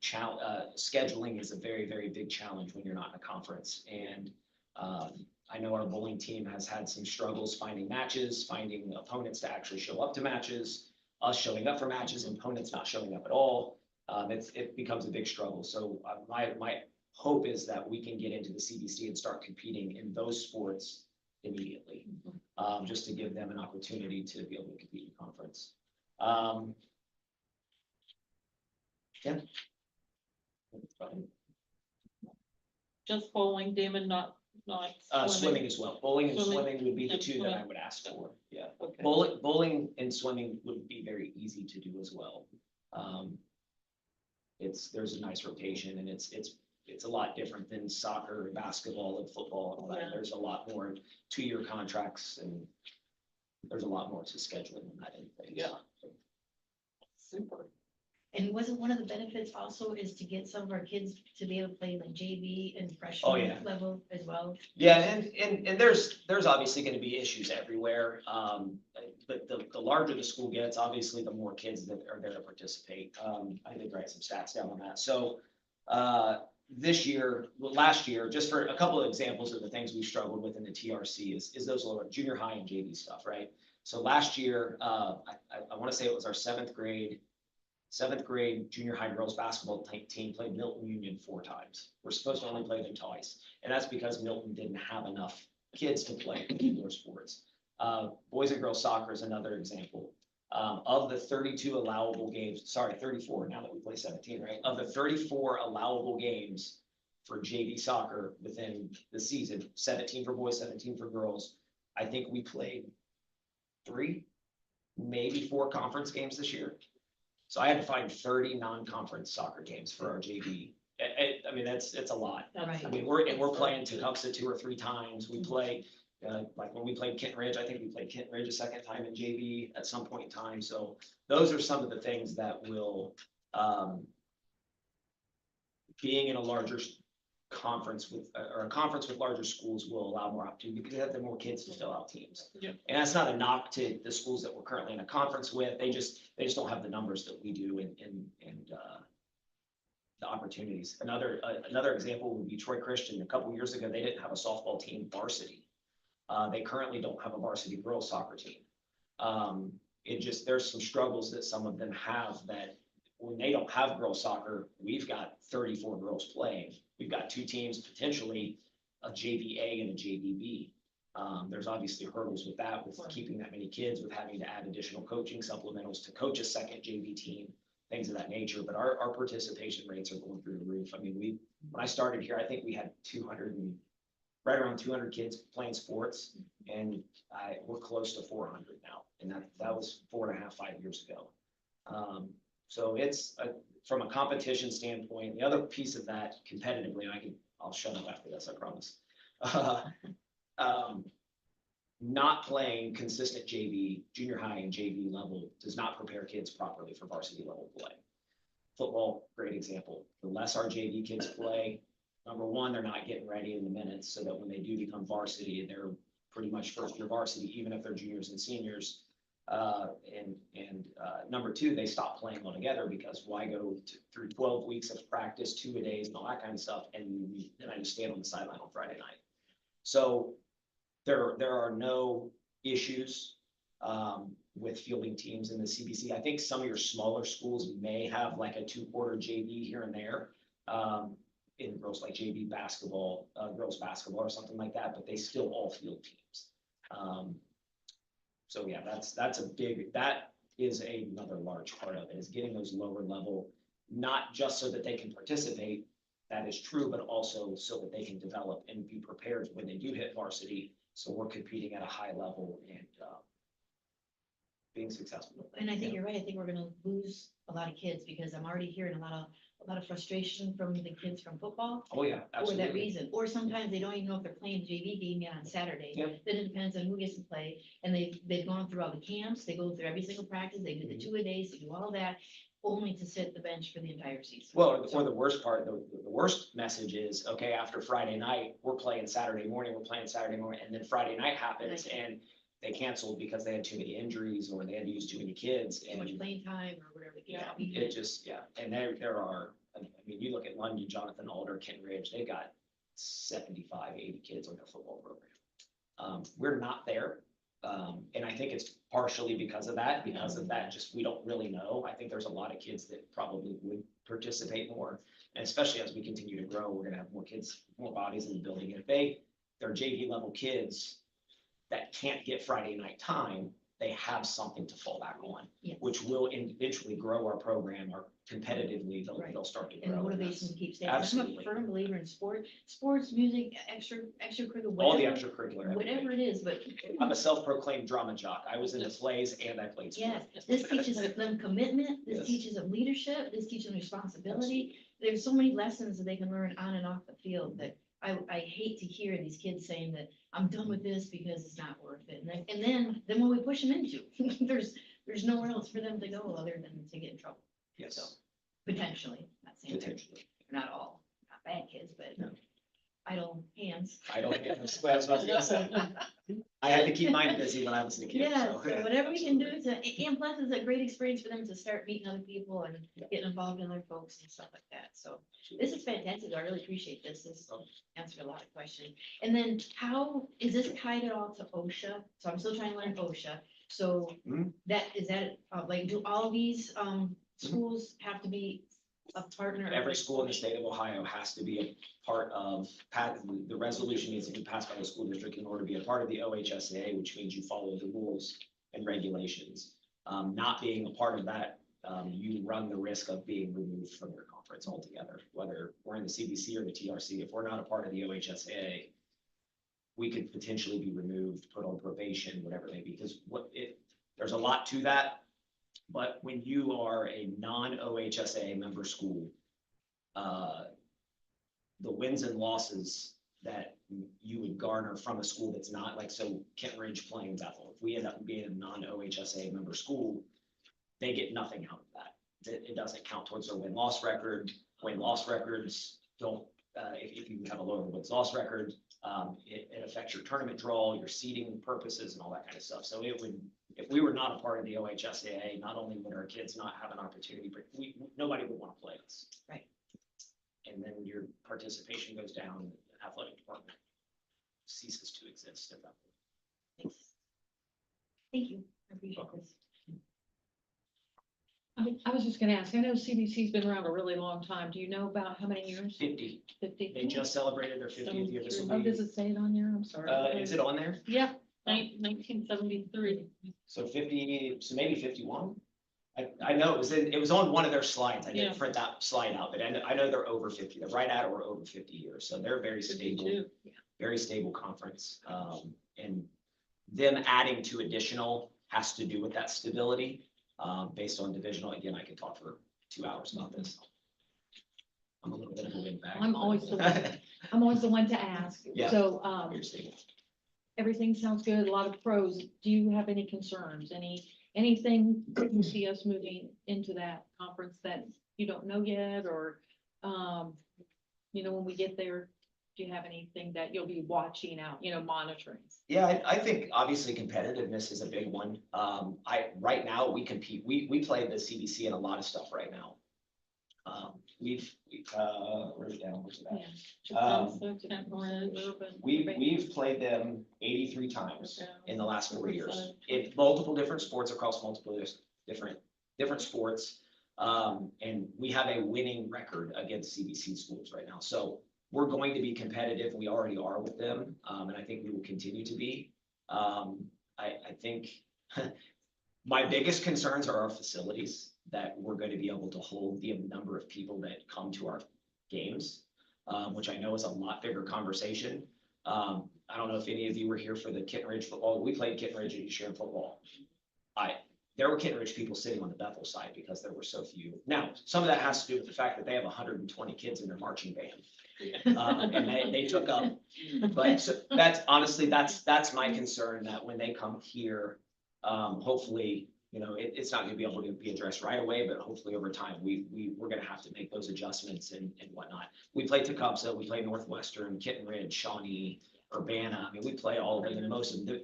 Scheduling is a very, very big challenge when you're not in a conference. And I know our bowling team has had some struggles finding matches, finding opponents to actually show up to matches, us showing up for matches, and opponents not showing up at all. It becomes a big struggle. So my hope is that we can get into the CBC and start competing in those sports immediately, just to give them an opportunity to be able to compete in conference. Yeah. Just bowling, Damon, not Swimming as well. Bowling and Swimming swimming would be the and two that I swimming. would ask for. Yeah. Okay. Bowling and swimming would be very easy to do as well. There's a nice rotation and it's a lot different than soccer, basketball, and football and all that. Yeah. There's a lot more 2-year contracts and there's a lot more to scheduling than that. Yeah. Super. And wasn't one of the benefits also is to get some of our kids to be able to play like JV and Oh, yeah. freshman level as well? Yeah, and there's obviously gonna be issues everywhere. But the larger the school gets, obviously, the more kids that are there to participate. I did write some stats down on that. So, last year, just for a couple of examples of the things we struggled with in the TRC is those lower junior high and JV stuff, right? So last year, I wanna say it was our seventh grade junior high girls basketball team played Milton Union 4 times. We're supposed to only play them twice. And that's because Milton didn't have enough kids to play indoor sports. Boys and girls soccer is another example. Of the 32 allowable games, 34 now that we play 17, right? Of the 34 allowable games for JV soccer within the season, 17 for boys, 17 for girls, I think we played 3, maybe 4 conference games this year. So I had to find 30 non-conference soccer games for our JV. I mean, it's a lot. Right. I mean, we're playing Tecumseh 2 or 3 times. We play, like when we played Kenton Ridge, I think we played Kenton Ridge a second time in JV at some point in time. So those are some of the things that will, being in a larger conference or a conference with larger schools will allow more opportunity because they have more kids to fill out teams. Yeah. And that's not a knock to the schools that we're currently in a conference with. They just don't have the numbers that we do and the opportunities. Another example would be Troy Christian. A couple years ago, they didn't have a softball team varsity. They currently don't have a varsity girls soccer team. There's some struggles that some of them have that when they don't have girls soccer, we've got 34 girls playing. We've got 2 teams, potentially a JVA and a JVB. There's obviously hurdles with that, with keeping that many kids, with having to add additional coaching supplementals to coach a second JV team, things of that nature, but our participation rates are going through the roof. I mean, when I started here, I think we had right around 200 kids playing sports, and we're close to 400 now, and that was 4.5, 5 years ago. So it's from a competition standpoint, the other piece of that competitively, and I'll shut up after this, I promise. Not playing consistent JV, junior high and JV level does not prepare kids properly for varsity level play. Football, great example. The less our JV kids play, number one, they're not getting ready in the minutes so that when they do become varsity, they're pretty much first year varsity, even if they're juniors and seniors. Number two, they stop playing altogether because why go through 12 weeks of practice, 2-a-days and all that kind of stuff, and then I just stand on the sideline on Friday night. So there are no issues with fielding teams in the CBC. I think some of your smaller schools may have like a 2-quarter JV here and there in girls like JV basketball, girls basketball or something like that, but they still all field teams. So yeah, that is another large part of it, is getting those lower level, not just so that they can participate, that is true, but also so that they can develop and be prepared when they do hit varsity. So we're competing at a high level and being successful. And I think you're right. I think we're gonna lose a lot of kids because I'm already hearing a lot of frustration from the kids from football Oh, yeah, for absolutely. that reason. Or sometimes they don't even know if they're playing the JV game yet on Saturday. Yep. Then it depends on who gets to play. And they've gone through all the camps, they go through every single practice, they do the 2-a-days, they do all that, only to sit the bench for the entire season. Well, or the worst part, the worst message is, okay, after Friday night, we're playing Saturday morning, and then Friday night happens and they canceled because they had too many injuries or they had to use too many kids. Too much And playing time or whatever. yeah, it just, yeah, and there are, I mean, you look at London, Jonathan Alder, Kent Ridge, they've got 75, 80 kids on their football program. We're not there. And I think it's partially because of that, just, we don't really know. I think there's a lot of kids that probably would participate more. And especially as we continue to grow, we're gonna have more kids, more bodies in the building. And if they're JV level kids that can't get Friday night time, they have something to fall back on, Yes. which will eventually grow our program, or competitively, Right. they'll start to And grow. motivation to keep staying. I'm absolutely. a firm believer in sports, music, extracurricular, All the whatever, extracurricular. whatever it is, but I'm a self-proclaimed drama jock. I was in the plays and I played yes, sports. this teaches them commitment, this Yes. teaches them leadership, this teaches them responsibility. There's so many lessons that they can learn on and off the field that I hate to hear these kids saying that I'm done with this because it's not worth it. And then when we push them into, there's nowhere else for them to go other than to get in trouble. Yes, So potentially, not saying they're potentially. not all, not bad kids, but No. idle hands. I don't get this. That's what I was gonna say. I had to keep mine busy when I was a kid. Yeah, so, so whatever we can do and plus it's a great experience for them to start meeting other people and getting involved in other folks and stuff like that. So this is fantastic. I really appreciate this. This answered a lot of questions. And then how is this tied at all to OSHA? So I'm still trying to learn OSHA. So Mhm. is that like, do all these schools have to be a partner? of Every like school in the OSHA? state of Ohio has to be a part of, the resolution needs to be passed by the school district in order to be a part of the OHSAA, which means you follow the rules and regulations. Not being a part of that, you run the risk of being removed from your conference altogether, whether we're in the CBC or the TRC. If we're not a part of the OHSAA, we could potentially be removed, put on probation, whatever it may be, because there's a lot to that. But when you are a non-OHSAA member school, the wins and losses that you would garner from a school that's not, like, so Kent Ridge playing Bethel, if we end up being a non-OHSAA member school, they get nothing out of that. It doesn't count towards their win-loss record. Win-loss records don't, if you have a lower wins-loss record, it affects your tournament draw, your seeding purposes and all that kind of stuff. So it would, if we were not a part of the OHSAA, not only would our kids not have an opportunity, but nobody would want to play us. Right. And then your participation goes down, and the athletic department ceases to exist at that point. Thanks. Thank you. I appreciate this. I was just gonna ask, I know CBC's been around a really long time. Do you know about how many years? 50. 50? They just celebrated their 50th year. This will Oh, be, does it say it on there? I'm sorry. is it on there? Yeah, 1973. So 50, so maybe 51? I know it was on one of their slides. I Yeah. didn't print that slide out, but I know they're over 50. They're right at or over 50 years. So they're very stable, 52. very stable conference. And them adding to additional has to do with that stability, based on divisional. Again, I could talk for 2 hours about this. I'm a little bit of a wing back. I'm always the one. I'm always the one to ask. Yeah. So, Very stable. everything sounds good, a lot of pros. Do you have any concerns, anything that you see us moving into that conference that you don't know yet, or, when we get there, do you have anything that you'll be watching out, monitoring? Yeah, I think obviously competitiveness is a big one. Right now, we compete, we play the CBC in a lot of stuff right now. Where's it down, where's it at? We've played them 83 times in the last 4 years, in multiple different sports, across multiple different sports. And we have a winning record against CBC schools right now. So we're going to be competitive. We already are with them. And I think we will continue to be. I think my biggest concerns are our facilities, that we're going to be able to hold the number of people that come to our games, which I know is a lot bigger conversation. I don't know if any of you were here for the Kitten Ridge football. We played Kitten Ridge each year in football. There were Kitten Ridge people sitting on the Bethel side because there were so few. Now, some of that has to do with the fact that they have 120 kids in their marching band. And they took up, but so that's honestly, that's my concern, that when they come here, hopefully, it's not gonna be able to be addressed right away, but hopefully over time, we're gonna have to make those adjustments and whatnot. We play Tecumseh, we play Northwestern, Kitten Ridge, Shawnee, Urbana. I mean, we play all of them, and most of them,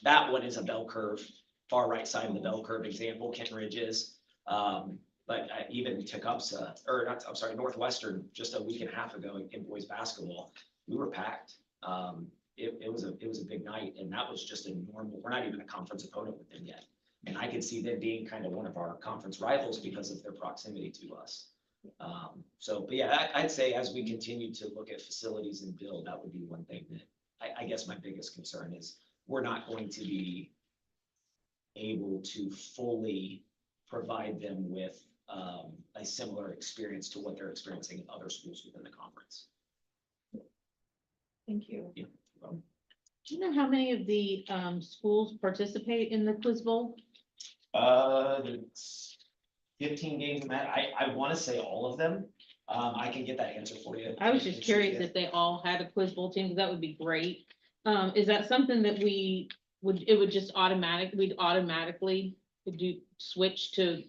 that one is a bell curve, far right side of the bell curve example, Kitten Ridge is. But even Tecumseh, or not, I'm sorry, Northwestern, just a week and a half ago in boys basketball, we were packed. It was a big night, and that was just a normal, we're not even a conference opponent with them yet. And I could see them being kind of one of our conference rivals because of their proximity to us. But yeah, I'd say as we continue to look at facilities and build, that would be one thing that I guess my biggest concern is we're not going to be able to fully provide them with a similar experience to what they're experiencing in other schools within the conference. Thank you. Yeah. Do you know how many of the schools participate in the Quiz Bowl? There's 15 games in that. I want to say all of them. I can get that answer for you. I was just curious if they all had a Quiz Bowl team, 'cause that would be great. Is that something that we'd automatically switch to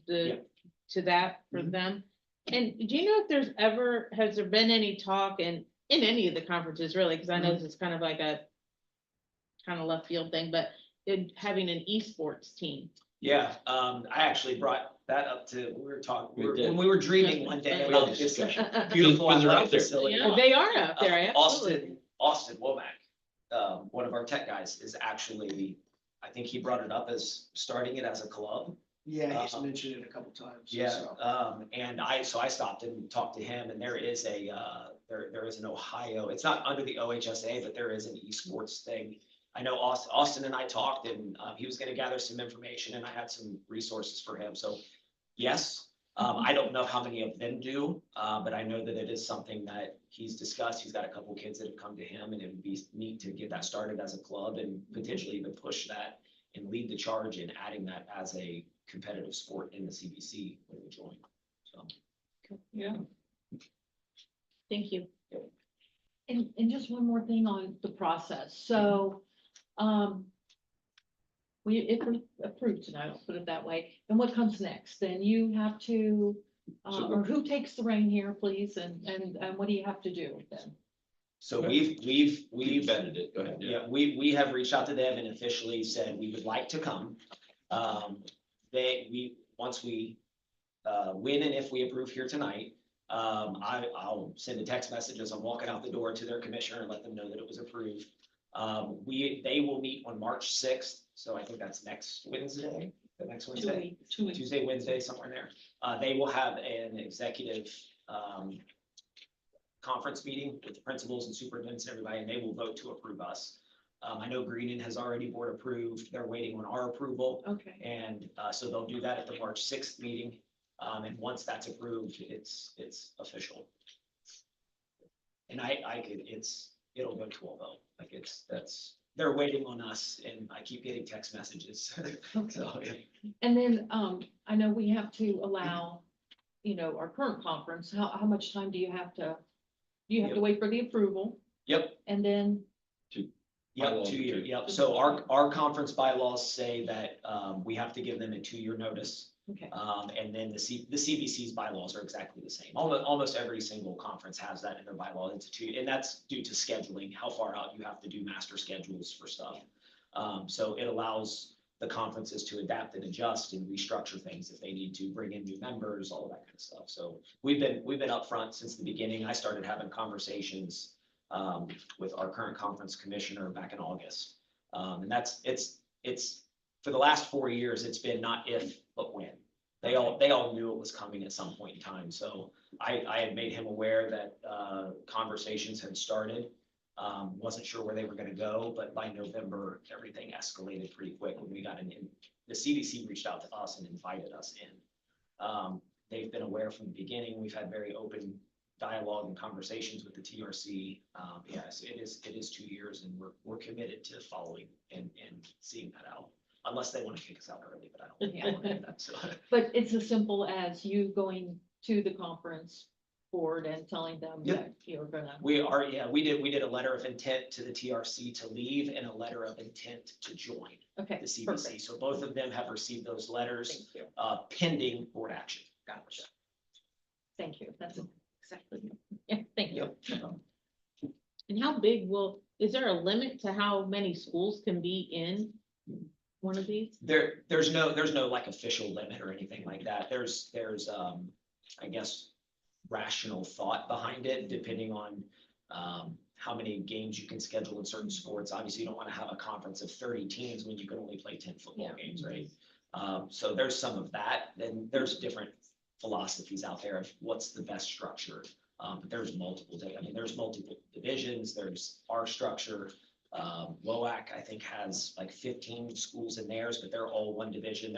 that for them? And do you know if has there been any talk in any of the conferences really? Because I know this is kind of like a kind of left field thing, but in having an esports team. Yeah, I actually brought that up to, We did. when we were dreaming one day about this Discussion. beautiful Because they're out athletic there. facility. Yeah. They are out there, absolutely. Austin Womack, one of our tech guys, is actually, I think he brought it up as starting it as a club. Yeah, he's mentioned it a couple times. Yeah, so. and I stopped and talked to him, and there is there is an Ohio, it's not under the OHSA, but there is an esports thing. I know Austin and I talked, and he was gonna gather some information, and I had some resources for him, so yes. I don't know how many of them do, but I know that it is something that he's discussed. He's got a couple kids that have come to him, and it would be neat to get that started as a club and potentially even push that and lead the charge in adding that as a competitive sport in the CBC when we join. So, Yeah. Thank you. And just one more thing on the process. So, if we approve tonight, I'll put it that way, then what comes next? Then you have to, So or who takes the reign here, please, and what do you have to do then? so We we've vetted it, go ahead. Yeah, we have reached out to them and officially said we would like to come. Once we win and if we approve here tonight, I'll send a text message as I'm walking out the door to their commissioner and let them know that it was approved. They will meet on March 6th, so I think that's next Wednesday. the next 2 Wednesday, weeks, 2 weeks. Tuesday, Wednesday, somewhere in there. They will have an executive, conference meeting with the principals and superintendents and everybody, and they will vote to approve us. I know Greenon has already board approved. They're waiting on our approval. Okay, And so they'll do that at the March 6th meeting. And once that's approved, it's official. And it'll go to a vote. Like they're waiting on us and I keep getting text messages. So, yeah. and then, I know we have to allow, our current conference, how much time do you have to wait for the approval? Yep, And then, yep, 2 years, yep. So our conference bylaws say that we have to give them a 2-year notice. okay, And then the CBC's bylaws are exactly the same. Almost every single conference has that in their bylaw. It's and that's due to scheduling, how far out you have to do master schedules for stuff. So it allows the conferences to adapt and adjust and restructure things if they need to, bring in new members, all of that kind of stuff. So we've been upfront since the beginning. I started having conversations with our current conference commissioner back in August. And it's for the last 4 years, it's been not if, but when. They all knew it was coming at some point in time. So I had made him aware that conversations had started. Wasn't sure where they were gonna go, but by November, everything escalated pretty quick when we got in. The CDC reached out to us and invited us in. They've been aware from the beginning. We've had very open dialogue and conversations with the TRC. Yes, it is 2 years and we're committed to following and seeing that out. Unless they want to kick us out early, but I don't think they want to do that, so. but it's as simple as you going to the conference board and telling them Yep. that you're gonna. We did a letter of intent to the TRC to leave and a letter of intent to join Okay, the CBC. perfect. So both of them have received those letters, Thank you. pending board action. Gotcha. Thank you. That's exactly, yeah, thank you. And how big is there a limit to how many schools can be in one of these? There's no like official limit or anything like that. There's I guess rational thought behind it, depending on how many games you can schedule in certain sports. Obviously, you don't want to have a conference of 30 teams when you can only play 10 football games, right? So there's some of that. Then there's different philosophies out there of what's the best structure. But there's multiple divisions. There's our structure. WOAC, I think, has like 15 schools in theirs, but they're all one division.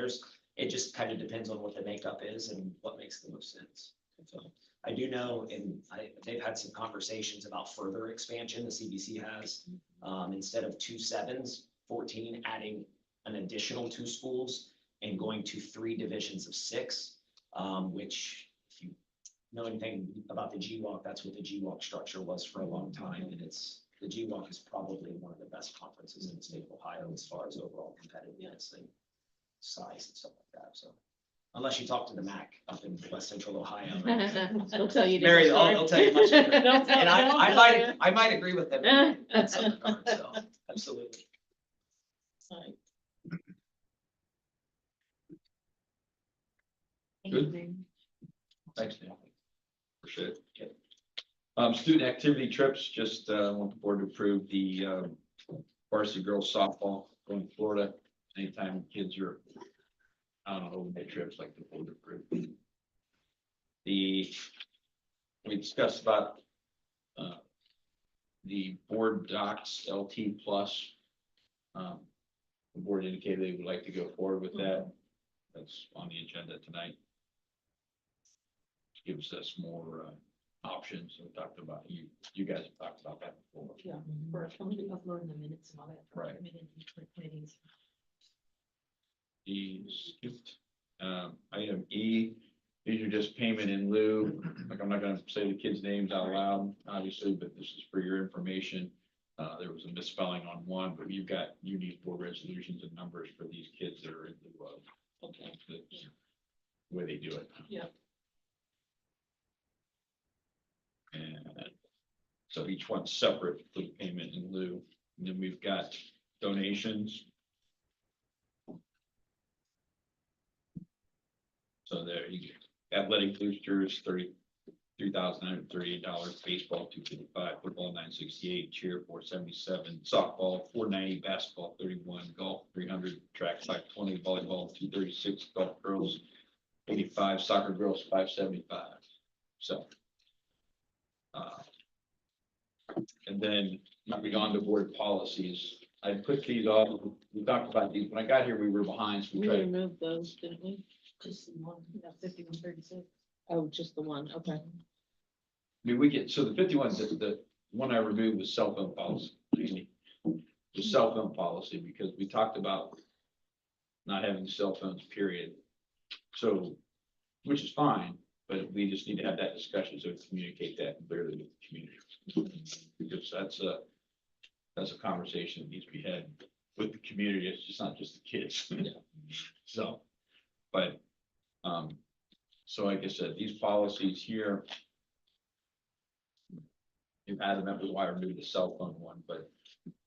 It just kind of depends on what the makeup is and what makes the most sense. So I do know, and they've had some conversations about further expansion. The CBC has, instead of 2 7s, 14, adding an additional 2 schools and going to 3 divisions of 6, which if you know anything about the GWAC, that's what the GWAC structure was for a long time. And the GWAC is probably one of the best conferences in the state of Ohio as far as overall competitiveness and size and stuff like that. So unless you talk to the MAC up in West Central Ohio. They'll tell you. Mary, they'll tell you much different. Don't tell- And don't I tell you. might agree with them in some regard, so absolutely. Good. Thanks, Dan. Appreciate it. Student activity trips, just want the board to approve the varsity girls softball going to Florida. Anytime kids are on overnight trips, like the board approved. We discussed about the board docs LT plus. The board indicated they would like to go forward with that. That's on the agenda tonight. Gives us more options. We talked about, you guys have talked about that before. Yeah, we're uploading the minutes and all that. Right. Meetings. Item E, these are just payment in lieu. Like, I'm not gonna say the kids' names out loud, obviously, but this is for your information. There was a misspelling on one, but you need board resolutions and numbers for these kids that are in lieu of. Okay. That's the way they do it. Yeah. And so each one's separate for the payment in lieu. And then we've got donations. So there you go. Athletic boosters, $3,938, baseball $255, football $968, cheer $477, softball $490, basketball $31, golf $300, track $520, volleyball $236, golf girls $85, soccer girls $575. So. And then moving on to board policies, I put these all, we talked about these, when I got here, we were behind, so we We tried to. removed those, didn't we? Just one, 5136. Oh, just the one, okay. I mean, we get, so the 51, the one I removed was cell phone policy. The cell phone policy, because we talked about not having cell phones, period. So, which is fine, but we just need to have that discussion, so communicate that clearly with the community. Because that's a conversation that needs to be had with the community, it's just not just the kids. So, but, so like I said, these policies here. You've had them, that was why I removed the cell phone one, but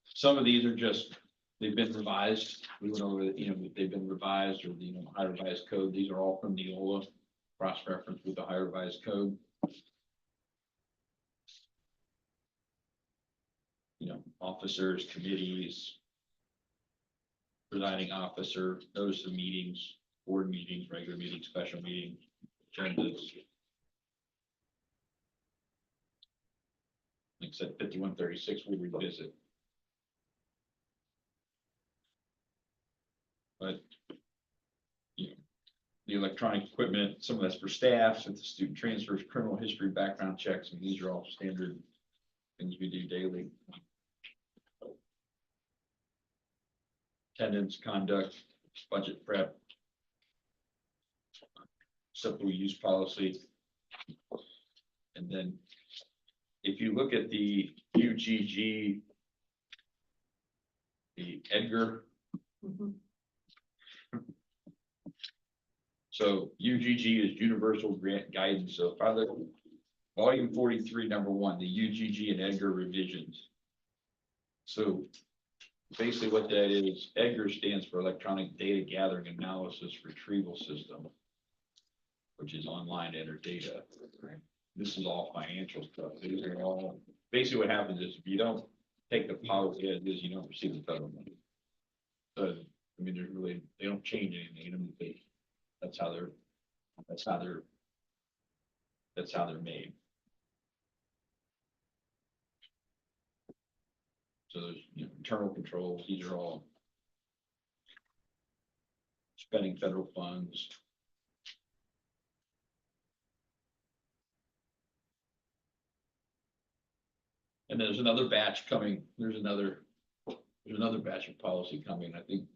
some of these are just, they've been revised. We went over, they've been revised or the, high revised code. These are all from Neola, cross-reference with the high revised code. Officers, committees, presiding officer, notice of meetings, board meetings, regular meetings, special meetings, agendas. Like I said, 5136, we'll revisit. But, the electronic equipment, some of that's for staff, so the student transfers, criminal history, background checks, and these are all standard things we do daily. Attendance, conduct, budget prep, simple use policy. And then if you look at the UGG, the Edgar. So UGG is Universal Grant Guidance. So Father, volume 43, number 1, the UGG and Edgar revisions. So basically what that is, EDGAR stands for Electronic Data Gathering Analysis Retrieval System, which is online enter data. This is all financial stuff. These are all, basically what happens is if you don't take the policy as is, you don't receive the federal money. So, I mean, there's really, they don't change anything. That's how they're made. So there's, internal controls, these are all spending federal funds. And there's another batch coming, there's another batch of policy coming, I think.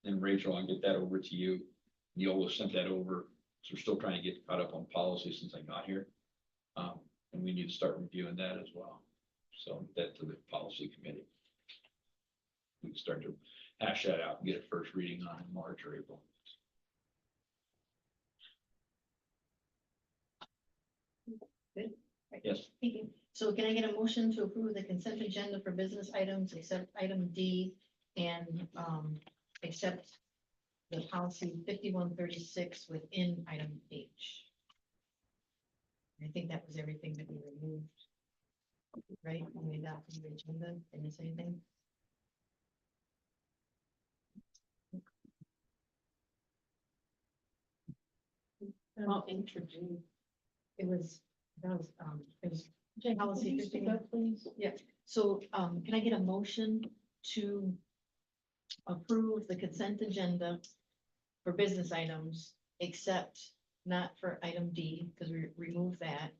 And Rachel, I'll get that over to you. Neola sent that over, so we're still trying to get caught up on policy since I got here. And we need to start reviewing that as well. So that to the policy committee. We can start to hash that out and get a first reading on in March or April. Good. Yes. Thank you. So can I get a motion to approve the consent agenda for business items except item D and accept the policy 5136 within item H? I think that was everything that we removed. Right, when we adopted the agenda, didn't miss anything? It was, policy 51. Please. Yeah, so, can I get a motion to approve the consent agenda for business items, except not for item D, because we removed that.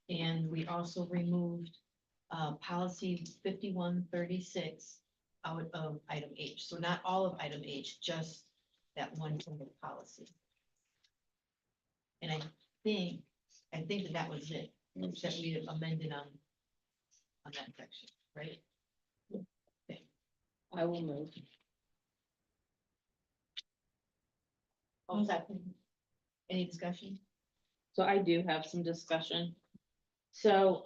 And we also removed, policy 5136 out of item H. So not all of item H, just that one single policy. And I think that was it, that we amended on that section, right? I will move. All set. Any discussion? So I do have some discussion. So,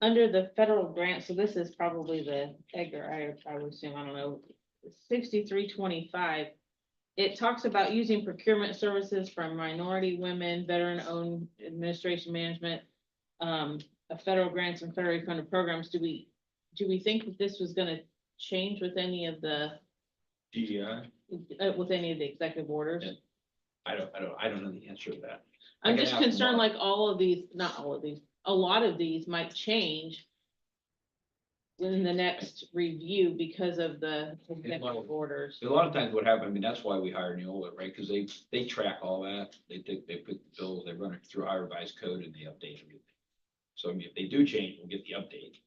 under the federal grant, so this is probably the Edgar, I would assume, I don't know, 6325. it talks about using procurement services from minority women, veteran-owned administration management, federal grants and federally funded programs. Do we think that this was gonna change with any of the, with any of the executive orders? Yeah. I don't know the answer to that. I I'm can just ask concerned, Mark. like, all of these, not all of these, a lot of these might change within the next review because of the executive orders. A lot of times what happens, I mean, that's why we hire Neola, right? Because they track all that. They put the bills, they run it through our revised code and they update everything. So I mean, if they do change, we'll get the update.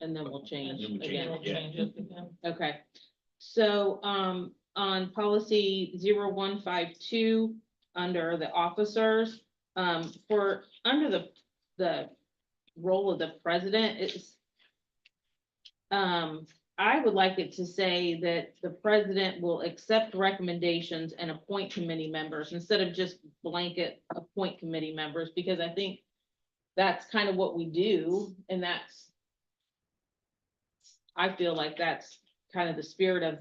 And then we'll change And then we'll change again. it, Okay, so, on policy 0152 under the officers, for, under the role of the president, it's, I would like it to say that the president will accept recommendations and appoint committee members instead of just blanket appoint committee members, because I think that's kind of what we do, and I feel like that's kind of the spirit of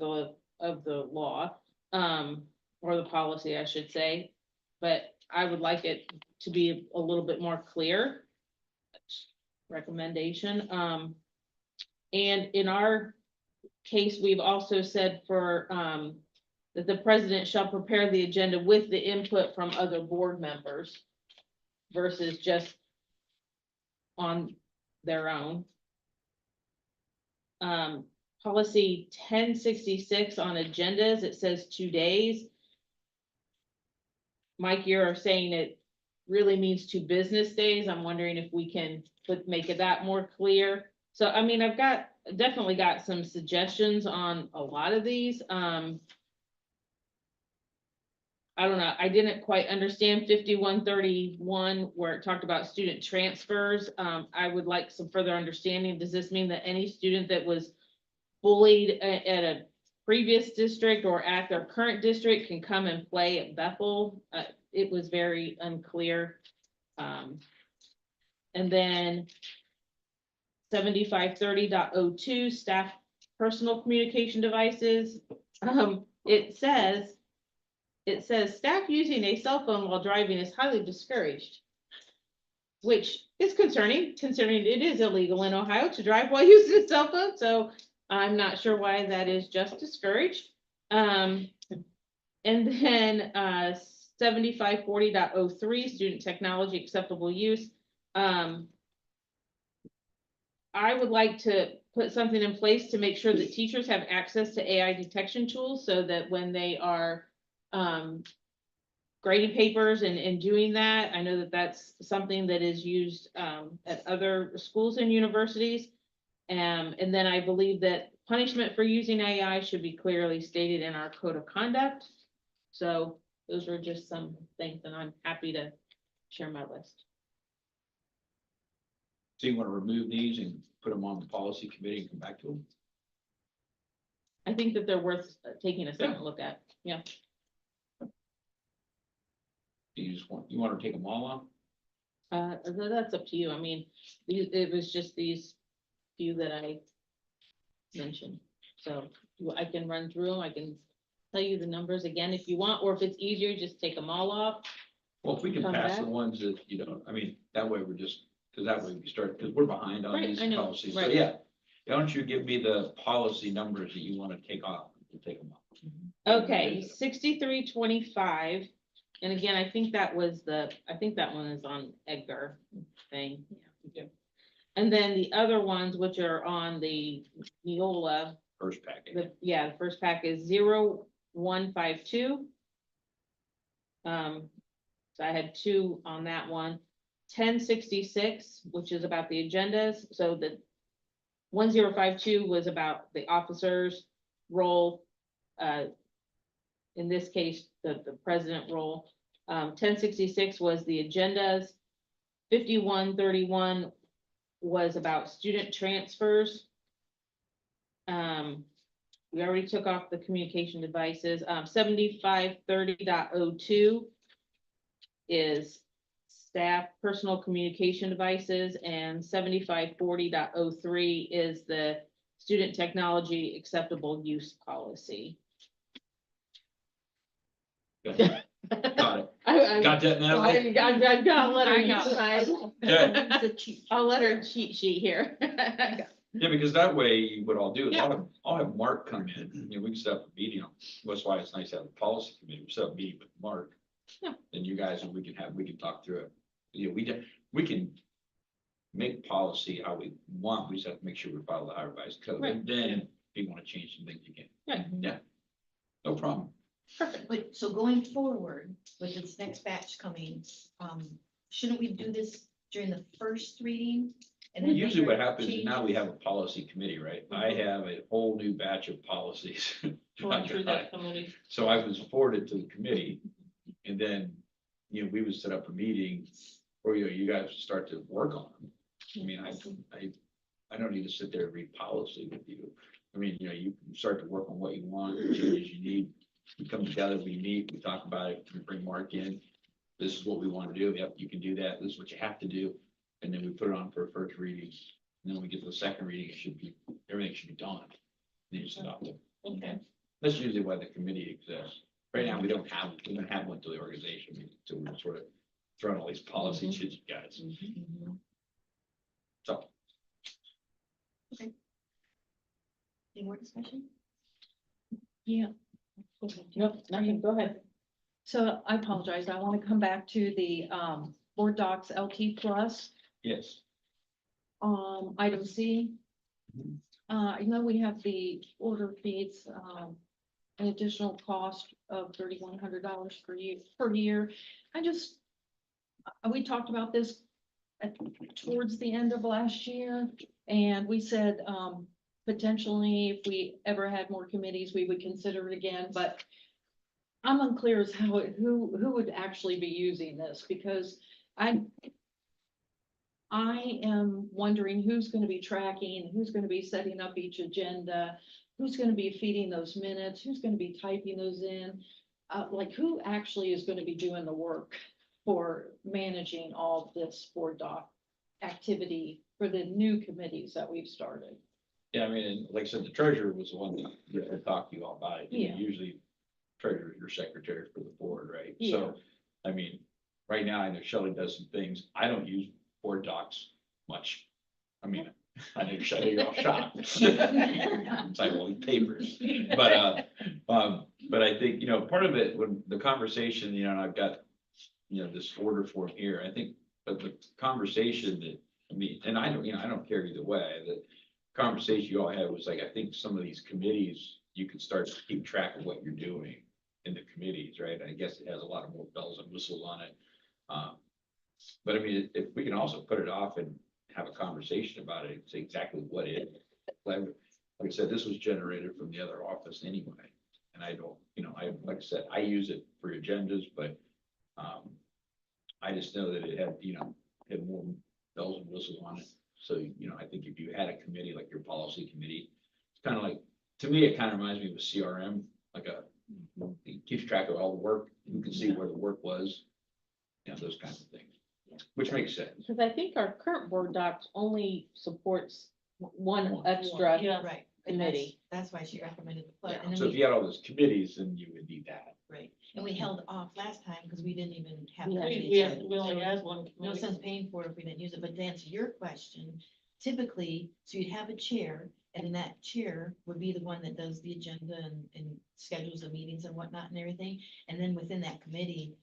the law, or the policy, I should say. But I would like it to be a little bit more clear. Recommendation, and in our case, we've also said for, that the president shall prepare the agenda with the input from other board members versus just on their own. Policy 1066 on agendas, it says 2 days. Mike, you're saying it really means 2 business days. I'm wondering if we can make it that more clear. So, I mean, I've definitely got some suggestions on a lot of these. I don't know, I didn't quite understand 5131 where it talked about student transfers. I would like some further understanding. Does this mean that any student that was bullied at a previous district or at their current district can come and play at Bethel? It was very unclear. And then 7530.02 staff personal communication devices. It says staff using a cell phone while driving is highly discouraged, which is concerning it is illegal in Ohio to drive while using a cell phone. So I'm not sure why that is just discouraged. And then 7540.03 student technology acceptable use. I would like to put something in place to make sure that teachers have access to AI detection tools so that when they are grading papers and doing that, I know that that's something that is used at other schools and universities. And then I believe that punishment for using AI should be clearly stated in our code of conduct. So those are just some things, and I'm happy to share my list. So you want to remove these and put them on the policy committee and come back to them? I think that they're worth taking a second look at. Yeah. You want to take them all off? That's up to you. I mean, it was just these few that I mentioned. So I can run through them. I can tell you the numbers again if you want, or if it's easier, just take them all off. Well, if we can Come pass the back. ones that, I mean, that way we're just, because that way we start, because we're behind on Right, these I know, policies. So right. yeah, why don't you give me the policy numbers that you want to take off? We'll take them off. Okay, 6325. And again, I think that one is on Edgar thing. Yeah. And then the other ones, which are on the Neola, First package. the first pack is 0152. So I had 2 on that one. 1066, which is about the agendas. So the 1052 was about the officer's role. In this case, the president role. 1066 was the agendas. 5131 was about student transfers. We already took off the communication devices. 7530.02 is staff personal communication devices, and 7540.03 is the student technology acceptable use policy. Got it. I Got that, Natalie? I've got a letter I got inside. Okay. A letter cheat sheet here. Yeah, because that way, what I'll do is I'll have Mark come in, we can set up a meeting, that's why it's nice to have a policy committee, we set up a meeting with Mark. Yeah. And you guys, we can talk through it, we can make policy how we want, we just have to make sure we follow the revised code, Right. and then if you wanna change some things, you can. Right. Yeah, no problem. But so going forward with this next batch coming, shouldn't we do this during the first reading? And then Usually what later happens is now we changes? have a policy committee, right? I have a whole new batch of policies. Going through that committee. So I was forwarded to the committee, and then, we would set up a meeting, or, you guys would start to work on them. I mean, I don't need to sit there and read policy with you. I mean, you can start to work on what you want, the changes you need. We come together, we meet, we talk about it, we bring Mark in. This is what we want to do. Yep, you can do that. This is what you have to do. And then we put it on for a first reading. And then we get to the second reading, everything should be done. Then you just adopt it. Okay. That's usually why the committee exists. Right now, we don't have one to the organization, so we're sort of throwing all these policy shit, you guys. So, Any more discussion? Yeah. Nope, nothing, go ahead. So I apologize. I want to come back to the board docs LT plus, yes. item C. We have the order fees, an additional cost of $3,100 per year. We talked about this towards the end of last year, and we said, potentially, if we ever had more committees, we would consider it again, but I'm unclear as who would actually be using this, because I am wondering who's gonna be tracking, who's gonna be setting up each agenda, who's gonna be feeding those minutes, who's gonna be typing those in. Like, who actually is gonna be doing the work for managing all this board doc activity for the new committees that we've started? Yeah, I mean, and like I said, the treasurer was the one that talked to you all about it. Yeah. Usually treasurer is your secretary for the board, right? Yeah. So, I mean, right now, I know Shelley does some things. I don't use board docs much. I mean, I know Shelley, you're all shot. It's like, well, papers. But I think, part of it, when the conversation, and I've got, this order form here, I think, but the conversation that, and I don't care either way, the conversation you all had was like, I think some of these committees, you could start to keep track of what you're doing in the committees, right? I guess it has a lot of more bells and whistles on it. But I mean, if we can also put it off and have a conversation about it, say exactly what it is. Like I said, this was generated from the other office anyway. And I don't, like I said, I use it for agendas, but I just know that it had more bells and whistles on it. So, I think if you had a committee like your policy committee, it's kind of like, to me, it kind of reminds me of a CRM, it keeps track of all the work. You can see where the work was, those kinds of things, which makes sense. Because I think our current board docs only supports one extra. Yeah. Right. And that's, Committee. that's why she recommended the put, Yeah. and then So if we, you had all those committees, then you would need that. right, and we held off last time because we didn't even have. Yeah. that We many. we only had one. No committee. sense paying for it if we didn't use it, but to answer your question, typically, so you'd have a chair, and then that chair would be the one that does the agenda and schedules the meetings and whatnot and everything. And then within that committee,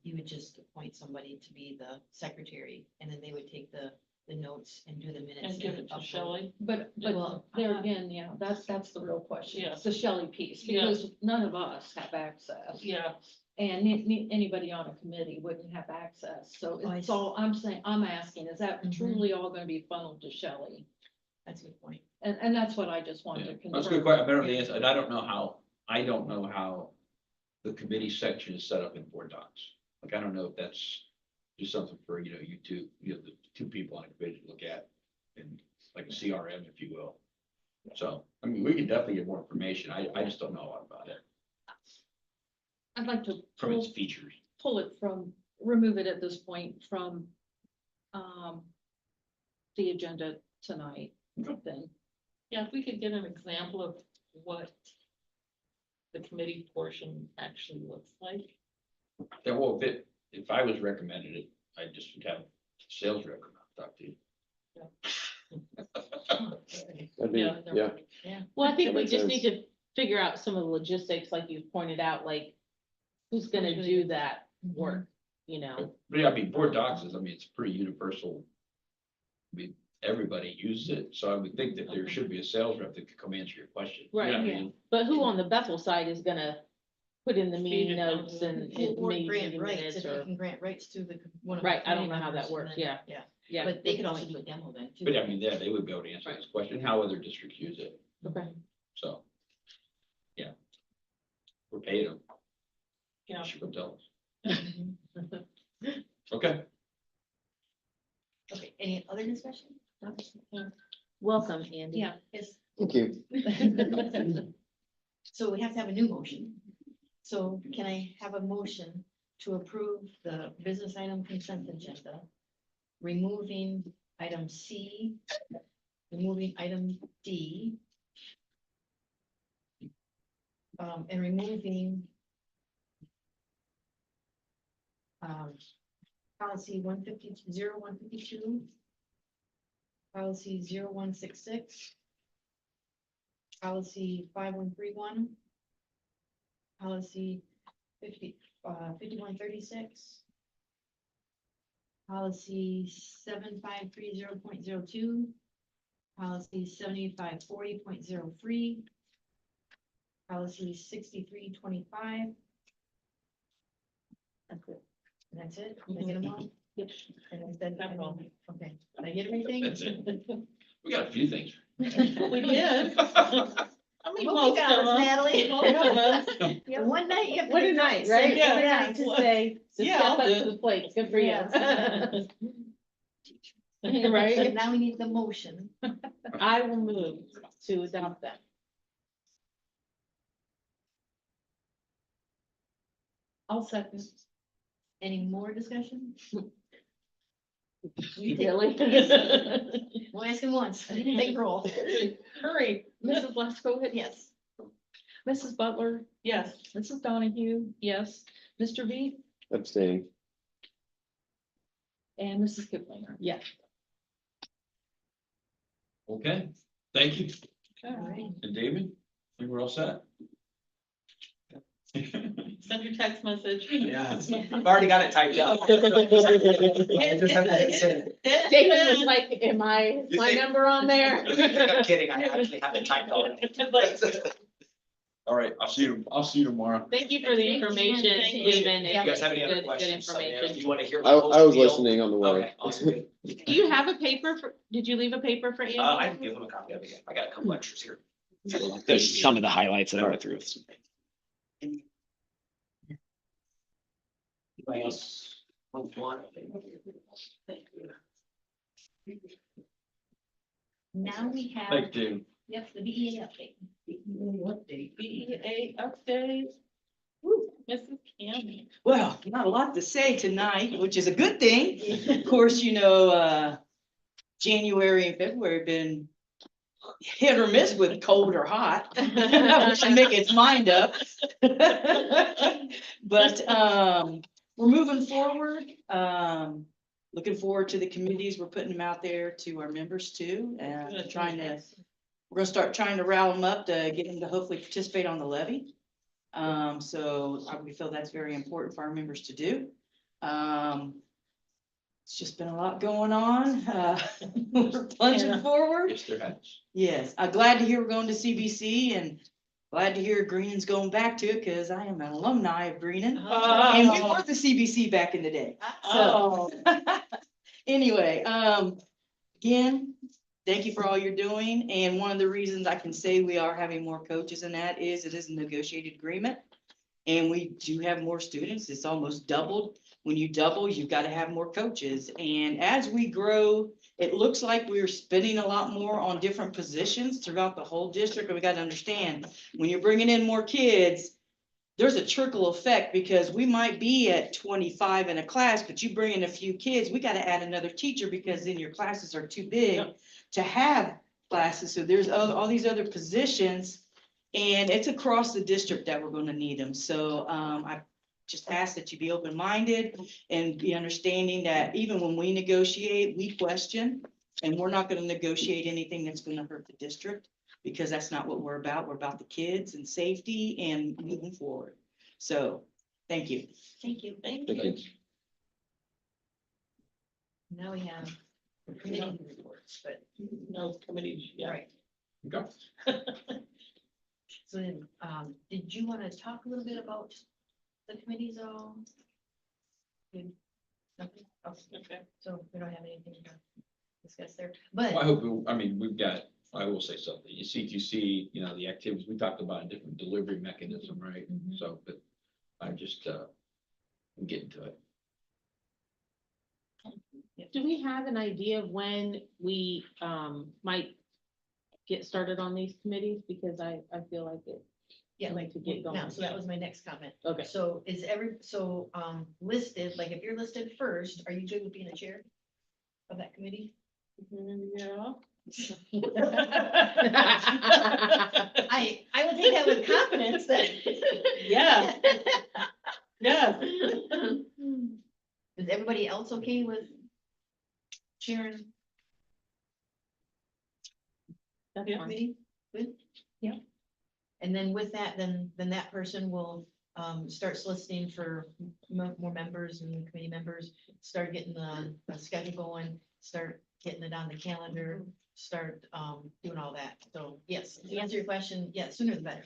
you would just appoint somebody to be the secretary, and then they would take the notes and do the minutes. And give it to upload. Shelley. But Well, there again, that's the real question. Yeah. It's the Shelley piece, Yeah. because none of us have access. Yeah, And anybody on a committee wouldn't have access. So Oh, I it's all, I'm asking, is that Mhm. truly all gonna be funneled to Shelley? That's a good point. And that's what I just wanted Yeah, to confirm. that's a good question. I don't know the answer, and I don't know how the committee section is set up in board docs. Like, I don't know if that's just something for, you two, the two people on a committee to look at, and like a CRM, if you will. So, I mean, we can definitely get more information. I just don't know a lot about it I'd like to from its features. remove it at this point from the agenda tonight, then. yeah, if we could get an example of what the committee portion actually looks like. Yeah, well, if I was recommended it, I just would have sales rep come out and talk to you. That'd be, yeah. Well, I think That we makes just sense. need to figure out some of the logistics, like you pointed out, like who's gonna do that work, you know? But yeah, I mean, board docs is, I mean, it's pretty universal. I mean, everybody uses it, so I would think that there should be a sales rep that could come answer your question. You know what I Right, mean? But who on the Bethel side is gonna put in the meeting it down notes to and Or maybe grant meeting rights, minutes if they or, can grant rights to the. one of the right, I don't know committee how that members, and works, then- yeah. Yeah, Yeah. but they could always do a demo then too. But I mean, yeah, they would be able to answer this question, how other districts use it, Okay. so. Yeah. We're paying them. Yeah. She will tell us. Okay. Okay, any other discussion? Welcome, Andy. Yeah, yes. Thank you. So we have to have a new motion. So can I have a motion to approve the business item consent agenda? Removing item C, removing item D. And removing policy 152, policy 0166, policy 5131, policy 5136, policy 7530.02, policy 7540.03, policy 6325. That's it. That's it? Did I get them all? Yep. And is that, That's all. okay, did I get everything? That's it. We got a few things. We did. I mean, Well, most we of got us, them. Natalie. Most of them. Yeah, one night you have to. What a do night, it. right? Yeah. What a night to say, to Yeah, step I'll up do to it. the plate, good for you. Yes. So Right? now we need the motion. I will move to adopt that. I'll second. Any more discussion? Really? We'll ask him once. Take roll. Hurry, Mrs. Lesko, Yes. Mrs. Butler, Yes. Mrs. Donahue, yes, Mr. V, Abstaining. and Mrs. Kiplinger. Yes. Okay, thank you. All right. And David, I think we're all set. Send your text message. Yeah, I've already got it typed up. David was like, am I, You my think- number on there? I'm kidding, I actually have it typed on. All right, I'll see you tomorrow. Thank you for the information, Thank you. David. You guys have any other Good questions? So, information. If you want to hear. I was listening on the way. Okay, awesome. Good. Do you have a paper for, did you leave a paper for Andy? I can give them a copy of it. I got a couple extras here. There's some of the highlights that I went through. Anybody else? Want? Now we have, Thanks, David. yep, the BEA update. BEA update. Woo, Mrs. Cammy. Well, not a lot to say tonight, which is a good thing. Of course, January and February have been hit or miss with cold or hot. Should make its mind up. But we're moving forward. Looking forward to the committees. We're putting them out there to our members too, and we're gonna start trying to rile them up to get them to hopefully participate on the levy. We feel that's very important for our members to do. It's just been a lot going on. We're plunging forward. Yes, there has. Yes, I'm glad to hear we're going to CBC and glad to hear Greenan's going back to it because I am an alumni of Greenan. And we were the CBC back in the day. So anyway, again, thank you for all you're doing. And one of the reasons I can say we are having more coaches in that is it is a negotiated agreement. And we do have more students. It's almost doubled. When you double, you've got to have more coaches. And as we grow, it looks like we're spending a lot more on different positions throughout the whole district. And we got to understand, when you're bringing in more kids, there's a trickle effect because we might be at 25 in a class, but you bring in a few kids, we got to add another teacher because then your classes are too big to have classes. So there's all these other positions And it's across the district that we're gonna need them. So I just ask that you be open-minded and be understanding that even when we negotiate, we question. And we're not gonna negotiate anything that's gonna hurt the district, because that's not what we're about. We're about the kids and safety and moving forward. So, thank you. Thank you. Thank you. Now we have committee reports, but, No committees, yeah. right. Okay. So then, did you want to talk a little bit about the committees at all? Good. Nothing? Okay, so we don't have anything to discuss there, but. I hope, I mean, we've got, I will say something, you CTC, you know, the activities, we talked about a different delivery mechanism, right? Mhm. So, but I just, I'm getting to it. Do we have an idea of when we, might get started on these committees? Because I feel like it, Yeah, like to get going. now, so that was my next comment. okay. So is listed, like if you're listed first, are you good with being a chair of that committee? Yeah. I would take that with confidence that. Yeah. Yeah. Is everybody else okay with sharing That's the fine. committee? Good? Yeah. And then with that, then that person will start soliciting for more members and committee members, start getting the schedule going, start getting it on the calendar, start doing all that. So yes, to answer your question, yeah, sooner the better.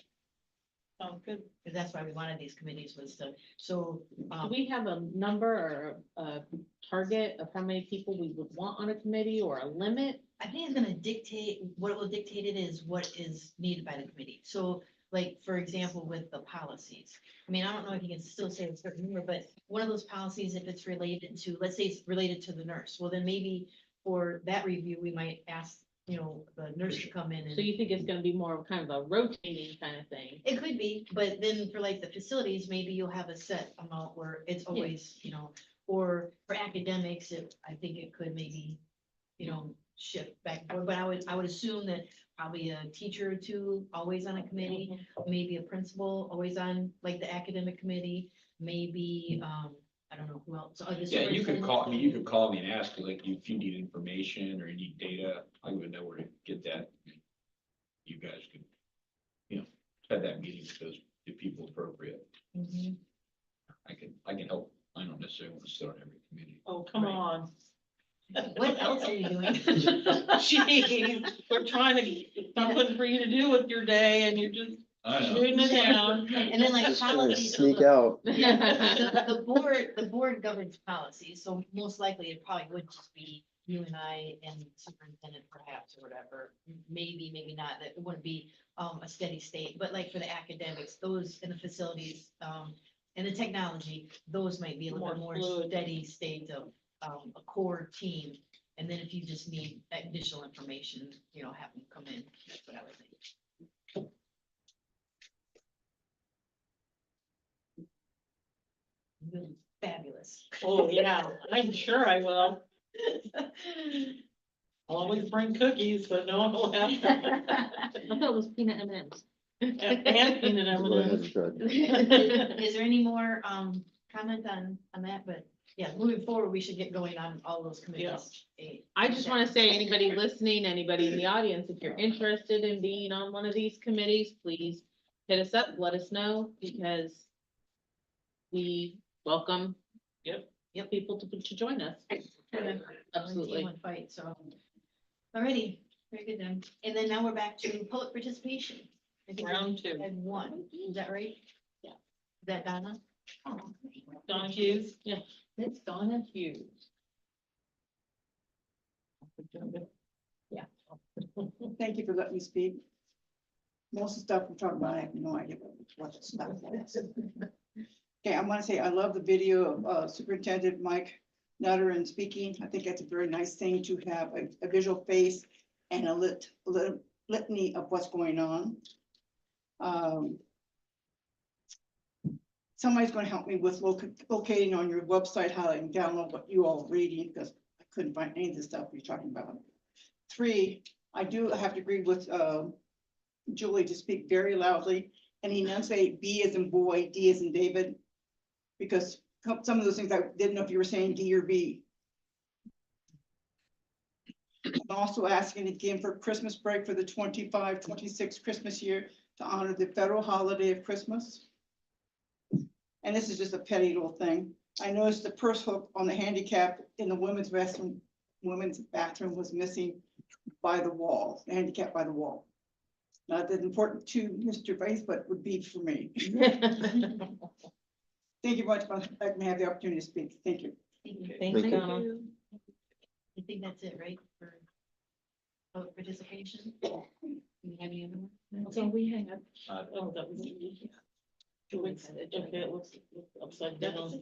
Sounds good. Because that's why we wanted these committees was to, so. Do we have a number or a target of how many people we would want on a committee or a limit? I think it's gonna dictate, what it will dictate it is what is needed by the committee. So like, for example, with the policies. I mean, I don't know if you can still say a certain number, but one of those policies, if it's related to, let's say it's related to the nurse, well, then maybe for that review, we might ask, you know, the nurse to come in So and. you think it's gonna be more of kind of a rotating kind of thing? It could be, but then for like the facilities, maybe you'll have a set amount where it's always, you know, or for academics, I think it could maybe, you know, shift back and forth, but I would assume that probably a teacher or two always on a committee, maybe a principal always on like the academic committee, maybe, I don't know who else. So, the Yeah, you could call, I mean, superintendent. you could call me and ask, like, if you need information or you need data, I would know where to get that. You guys could, you know, have that meeting with those, the people appropriate. Mhm. I can help. I don't necessarily want to sit on every committee. Oh, come on. What else are you doing? Jeez, we're trying to get something for you to do with your day and you're just I know. shooting it down. And then like Just trying to policies. sneak out. Yeah, so the board governs policies, so most likely it probably would just be you and I and superintendent perhaps or whatever. Maybe not, that it wouldn't be a steady state, but like for the academics, those in the facilities, and the technology, those might be a little bit More more fluid. steady state of a core team. And then if you just need additional information, you know, have them come in, that's what I would think. Really fabulous. Oh, yeah, I'm sure I will. I'll always bring cookies, but no one will have. I thought it was peanut M&Ms. And peanut Go ahead M&Ms. and try. Is there any more comment on that? But yeah, moving forward, we should get going on all those committees. I just want to say, anybody listening, anybody in the audience, if you're interested in being on one of these committees, please hit us up, let us know, because we welcome people to join us. Absolutely. One fight, so. Alrighty, very good then. And then now we're back to public participation. I think we Round two. Had one, is that right? Yeah. Is that Donna? Oh, Donna Hughes. It's Donna Hughes. Thank you for letting me speak. Most of the stuff we're talking about, I have no idea what the stuff is. Okay, I want to say I love the video of Superintendent Mike Nutteren speaking. I think that's a very nice thing to have a visual face and a litany of what's going on. Somebody's going to help me with locating on your website how I can download what you all are reading, because I couldn't find any of the stuff you're talking about. 3, I do have to agree with Julie to speak very loudly and enunciate B as in boy, D as in David. Because some of those things I didn't know if you were saying D or B. I'm also asking again for Christmas break for the 25-26 Christmas year to honor the federal holiday of Christmas. And this is just a petty little thing. I noticed the purse hook on the handicap in the women's bathroom was missing by the wall, the handicap by the wall. Not that important to Mr. Vice, but would be for me. Thank you much for letting me have the opportunity to speak. Thank you. Thanks, you. Donna. I think that's it, right, for public participation? Do we have any other one? So we hang up. Oh, that was. Okay, it looks upside down.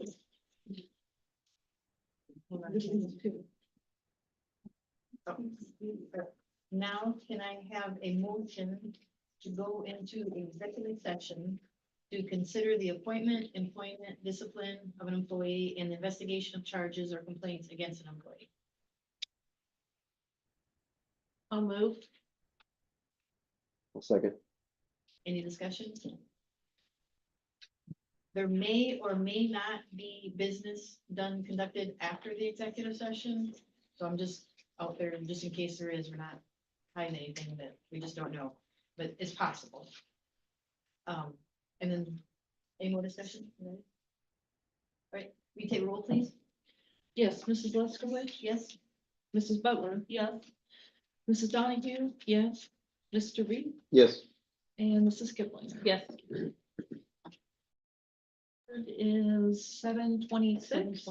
Now, can I have a motion to go into executive session to consider the appointment, employment, discipline of an employee and the investigation of charges or complaints against an employee? I'll move. I'll second. Any discussion? There may or may not be business conducted after the executive session. So I'm just out there, just in case there is, we're not hiding anything that we just don't know, but it's possible. And then, any more discussion? All right, we take roll, please. Yes, Mrs. Leskowitz, Yes? Mrs. Butler. Yes. Mrs. Donahue, yes. Mr. Reed Yes. and Mrs. Kipling. Yes. It is 7:26.